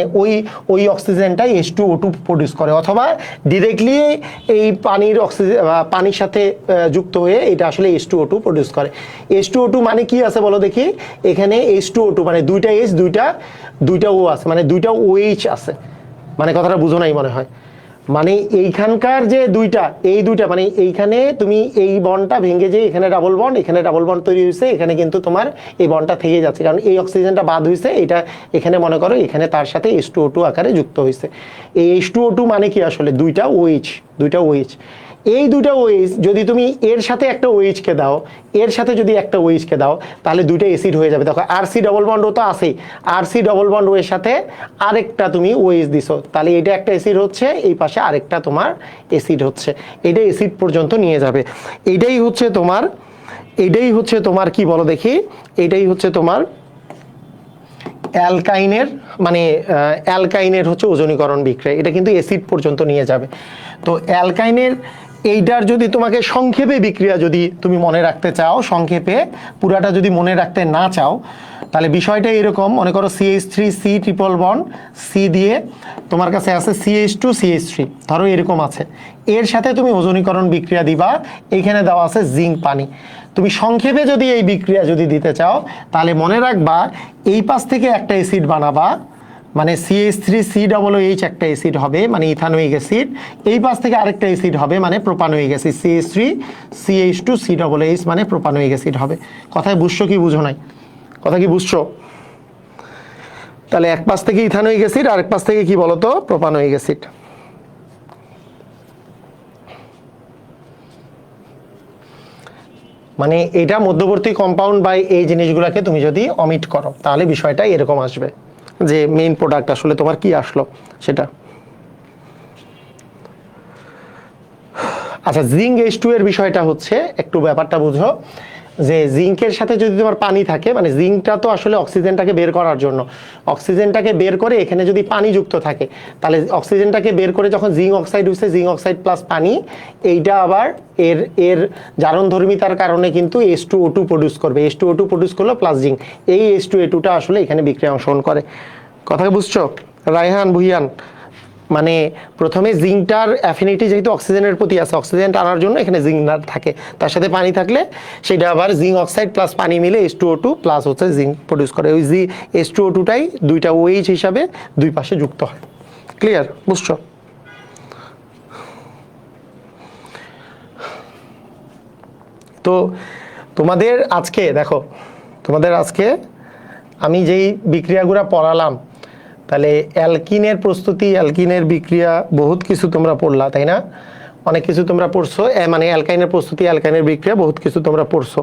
ওই অক্সিজেনটাই H2O2 প্রডিউস করে, অথবা ডিরেক্টলি এই পানির সাথে যুক্ত হয়ে এটা আসলে H2O2 প্রডিউস করে। H2O2 মানে কি আছে বলো দেখি, এখানে H2O2 মানে দুইটা H দুইটা O আছে, মানে দুইটা OH আছে, মানে কথাটা বুঝো নাই মনে হয়। মানে এইখানকার যে এই দুইটা মানে এইখানে তুমি এই বন্ডটা ভেঙে যে এখানে ডাবল বন্ড তৈরি হয়েছে, এখানে কিন্তু তোমার এই বন্ডটা থেকে যাচ্ছে, কারণ এই অক্সিজেনটা বাদ হয়েছে, এটা এখানে মনে করো এখানে তার সাথে H2O2 আকারে যুক্ত হয়েছে। এই H2O2 মানে কি আসলে দুইটা OH। এই দুইটা OH যদি তুমি এর সাথে একটা OH কে দাও, এর সাথে যদি একটা OH কে দাও, তাহলে দুইটা অ্যাসিড হয়ে যাবে। দেখো RC ডবল বন্ড তো আছেই, RC ডবল বন্ড এর সাথে আরেকটা তুমি OH দিছো, তাহলে এটা একটা অ্যাসিড হচ্ছে, এই পাশে আরেকটা তোমার অ্যাসিড হচ্ছে, এটা অ্যাসিড পর্যন্ত নিয়ে যাবে। এটাই হচ্ছে তোমার কি বলো দেখি, এটাই হচ্ছে তোমার অ্যালকাইনের হচ্ছে ওজনীকরণ বিক্রিয়া, এটা কিন্তু অ্যাসিড পর্যন্ত নিয়ে যাবে। তো অ্যালকাইনের এইটার যদি তোমাকে সংক্ষেপে বিক্রিয়া যদি তুমি মনে রাখতে চাও, সংক্ষেপে পুরাটা যদি মনে রাখতে না চাও, তাহলে বিষয়টা এরকম মনে করো CH3 C triple bond C দিয়ে তোমার কাছে আছে CH2 CH3, ধরো এরকম আছে, এর সাথে তুমি ওজনীকরণ বিক্রিয়া দিবা, এইখানে দেওয়া আছে জিঙ্ক পানি। তুমি সংক্ষেপে যদি এই বিক্রিয়া যদি দিতে চাও, তাহলে মনে রাখবা এই পাশ থেকে একটা অ্যাসিড বানাবা, মানে CH3COOH একটা অ্যাসিড হবে, মানে ইথানোয়িক অ্যাসিড, এই পাশ থেকে আরেকটা অ্যাসিড হবে, মানে প্রোপানোয়িক অ্যাসিড, CH3CH2COOH মানে প্রোপানোয়িক অ্যাসিড হবে। কথায় বুঝছো কি বুঝো নাই? কথা কি বুঝছো? তাহলে এক পাশ থেকে ইথানোয়িক অ্যাসিড, আরেক পাশ থেকে কি বলতো, প্রোপানোয়িক অ্যাসিড। মানে এটা মধ্যবর্তী কম্পাউন্ড বাই এই জিনিসগুলোকে তুমি যদি অমিট করো, তাহলে বিষয়টা এরকম আসবে যে মেইন প্রোডাক্ট আসলে তোমার কি আসলো সেটা। আচ্ছা, জিঙ্ক H2 এর বিষয়টা হচ্ছে একটু ব্যাপারটা বুঝো, যে জিঙ্কের সাথে যদি তোমার পানি থাকে, মানে জিঙ্কটা তো আসলে অক্সিজেনটাকে বের করার জন্য, অক্সিজেনটাকে বের করে এখানে যদি পানি যুক্ত থাকে, তাহলে অক্সিজেনটাকে বের করে যখন জিঙ্ক অক্সাইড হচ্ছে, জিঙ্ক অক্সাইড প্লাস পানি, এইটা আবার এর জারণধর্মিতার কারণে কিন্তু H2O2 প্রডিউস করবে, H2O2 প্রডিউস করলো প্লাস জিঙ্ক, এই H2O2টা আসলে এখানে বিক্রিয়া অংশগ্রহণ করে। কথা বুঝছো রায়হান, ভুইয়ান? মানে প্রথমে জিঙ্কটার অ্যাফিনিটি যেহেতু অক্সিজেনের প্রতি আছে, অক্সিজেন টানার জন্য এখানে জিঙ্ক না থাকে, তার সাথে পানি থাকলে সেটা আবার জিঙ্ক অক্সাইড প্লাস পানি মিলে H2O2 প্লাস হচ্ছে জিঙ্ক প্রডিউস করে। ওই H2O2টাই দুইটা OH হিসাবে দুই পাশে যুক্ত হয়। ক্লিয়ার? বুঝছো? তো তোমাদের আজকে দেখো, তোমাদের আজকে আমি যেই বিক্রিয়াগুলো পড়ালাম, তাহলে অ্যালকিনের প্রস্তুতি, অ্যালকিনের বিক্রিয়া, বহুত কিছু তোমরা পড়লা, তাই না? অনেক কিছু তোমরা পড়ছো, মানে অ্যালকাইনের প্রস্তুতি, অ্যালকাইনের বিক্রিয়া, বহুত কিছু তোমরা পড়ছো।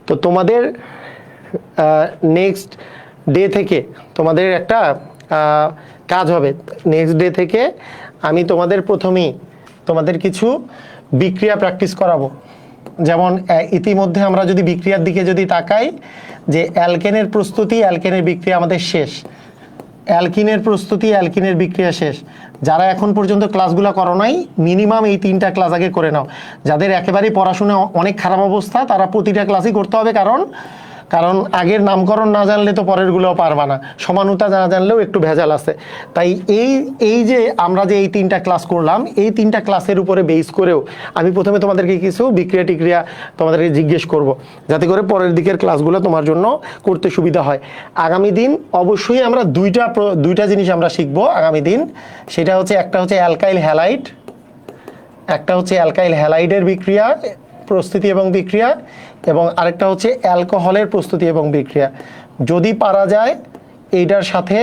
তো তোমাদের নেক্সট ডে থেকে তোমাদের একটা কাজ হবে। নেক্সট ডে থেকে আমি তোমাদের প্রথমেই তোমাদের কিছু বিক্রিয়া প্র্যাকটিস করাবো। যেমন ইতিমধ্যে আমরা যদি বিক্রিয়ার দিকে যদি তাকাই, যে অ্যালকেনের প্রস্তুতি, অ্যালকেনের বিক্রিয়া আমাদের শেষ, অ্যালকিনের প্রস্তুতি, অ্যালকিনের বিক্রিয়া শেষ। যারা এখন পর্যন্ত ক্লাসগুলো করো নাই, মিনিমাম এই 3টা ক্লাস আগে করে নাও। যাদের একেবারেই পড়াশোনা অনেক খারাপ অবস্থা, তারা প্রতিটা ক্লাসই করতে হবে, কারণ আগের নামকরণ না জানলে তো পরেরগুলোও পারবা না, সমানুতা না জানলেও একটু ভেজাল আছে। তাই এই যে আমরা যে এই 3টা ক্লাস করলাম, এই 3টা ক্লাসের উপরে বেস করেও আমি প্রথমে তোমাদেরকে কিছু বিক্রিয়া টিক্রিয়া তোমাদেরকে জিজ্ঞেস করব, যাতে করে পরের দিকের ক্লাসগুলো তোমার জন্য করতে সুবিধা হয়। আগামী দিন অবশ্যই আমরা দুইটা জিনিস আমরা শিখবো আগামী দিন। সেটা হচ্ছে, একটা হচ্ছে অ্যালকাইল হ্যালাইড, একটা হচ্ছে অ্যালকাইল হ্যালাইডের বিক্রিয়া প্রস্তুতি এবং বিক্রিয়া, এবং আরেকটা হচ্ছে অ্যালকোহলের প্রস্তুতি এবং বিক্রিয়া। যদি পারা যায় এইটার সাথে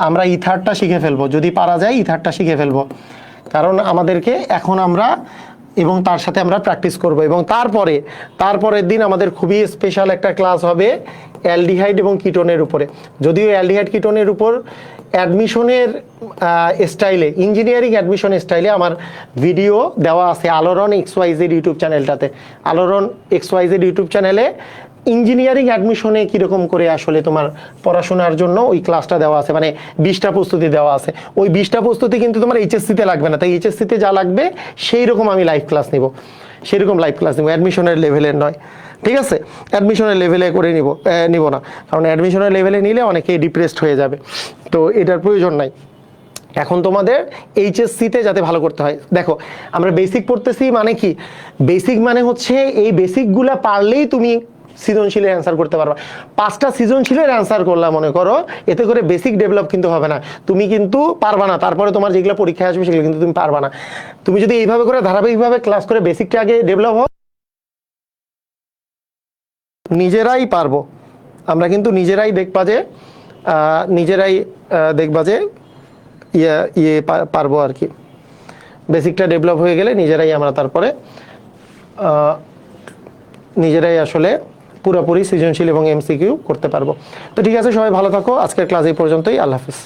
আমরা ইথারটা শিখে ফেলবো, যদি পারা যায় ইথারটা শিখে ফেলবো, কারণ আমাদেরকে এখন আমরা এবং তার সাথে আমরা প্র্যাকটিস করব। এবং তারপরের দিন আমাদের খুবই স্পেশাল একটা ক্লাস হবে অ্যালডিহাইড এবং কিটোনের উপরে। যদিও অ্যালডিহাইড কিটোনের উপর অ্যাডমিশনের স্টাইলে, ইঞ্জিনিয়ারিং অ্যাডমিশন স্টাইলে আমার ভিডিও দেওয়া আছে আলোড়ন XYZ ইউটিউব চ্যানেলটাতে। আলোড়ন XYZ ইউটিউব চ্যানেলে ইঞ্জিনিয়ারিং অ্যাডমিশনে কীরকম করে আসলে তোমার পড়াশোনার জন্য ওই ক্লাসটা দেওয়া আছে, মানে 20টা প্রস্তুতি দেওয়া আছে। ওই 20টা প্রস্তুতি কিন্তু তোমার এইচএসসিতে লাগবে না, তাই এইচএসসিতে যা লাগবে সেই রকম আমি লাইভ ক্লাস নিব, সেরকম লাইভ ক্লাস নিব, অ্যাডমিশনের লেভেলের নয়। ঠিক আছে, অ্যাডমিশনের লেভেলে করে নিব না, কারণ অ্যাডমিশনের লেভেলে নিলে অনেকেই ডিপ্রেসড হয়ে যাবে, তো এটার প্রয়োজন নাই। এখন তোমাদের এইচএসসিতে যাতে ভালো করতে হয়, দেখো আমরা বেসিক পড়তেছি, মানে কি বেসিক মানে হচ্ছে এই বেসিকগুলা পারলেই তুমি সৃজনশীলের অ্যান্সার করতে পারবা। 5টা সৃজনশীলের অ্যান্সার করলাম মনে করো, এতে করে বেসিক ডেভেলপ কিন্তু হবে না, তুমি কিন্তু পারবা না, তারপরে তোমার যেগুলো পরীক্ষায় আসবে সেগুলো কিন্তু তুমি পারবা না। তুমি যদি এইভাবে করে ধারাবাহিকভাবে ক্লাস করে বেসিকটা আগে ডেভেলপ হোক, নিজেরাই পারবো, আমরা কিন্তু নিজেরাই দেখবা যে পারবো আর কি। বেসিকটা ডেভেলপ হয়ে গেলে নিজেরাই আমরা তারপরে নিজেরাই আসলে পুরোপুরি সৃজনশীল এবং এমসিকিউ করতে পারবো। তো ঠিক আছে, সবাই ভালো থাকো, আজকের ক্লাস এই পর্যন্তই, আল্লাহ হাফিজ।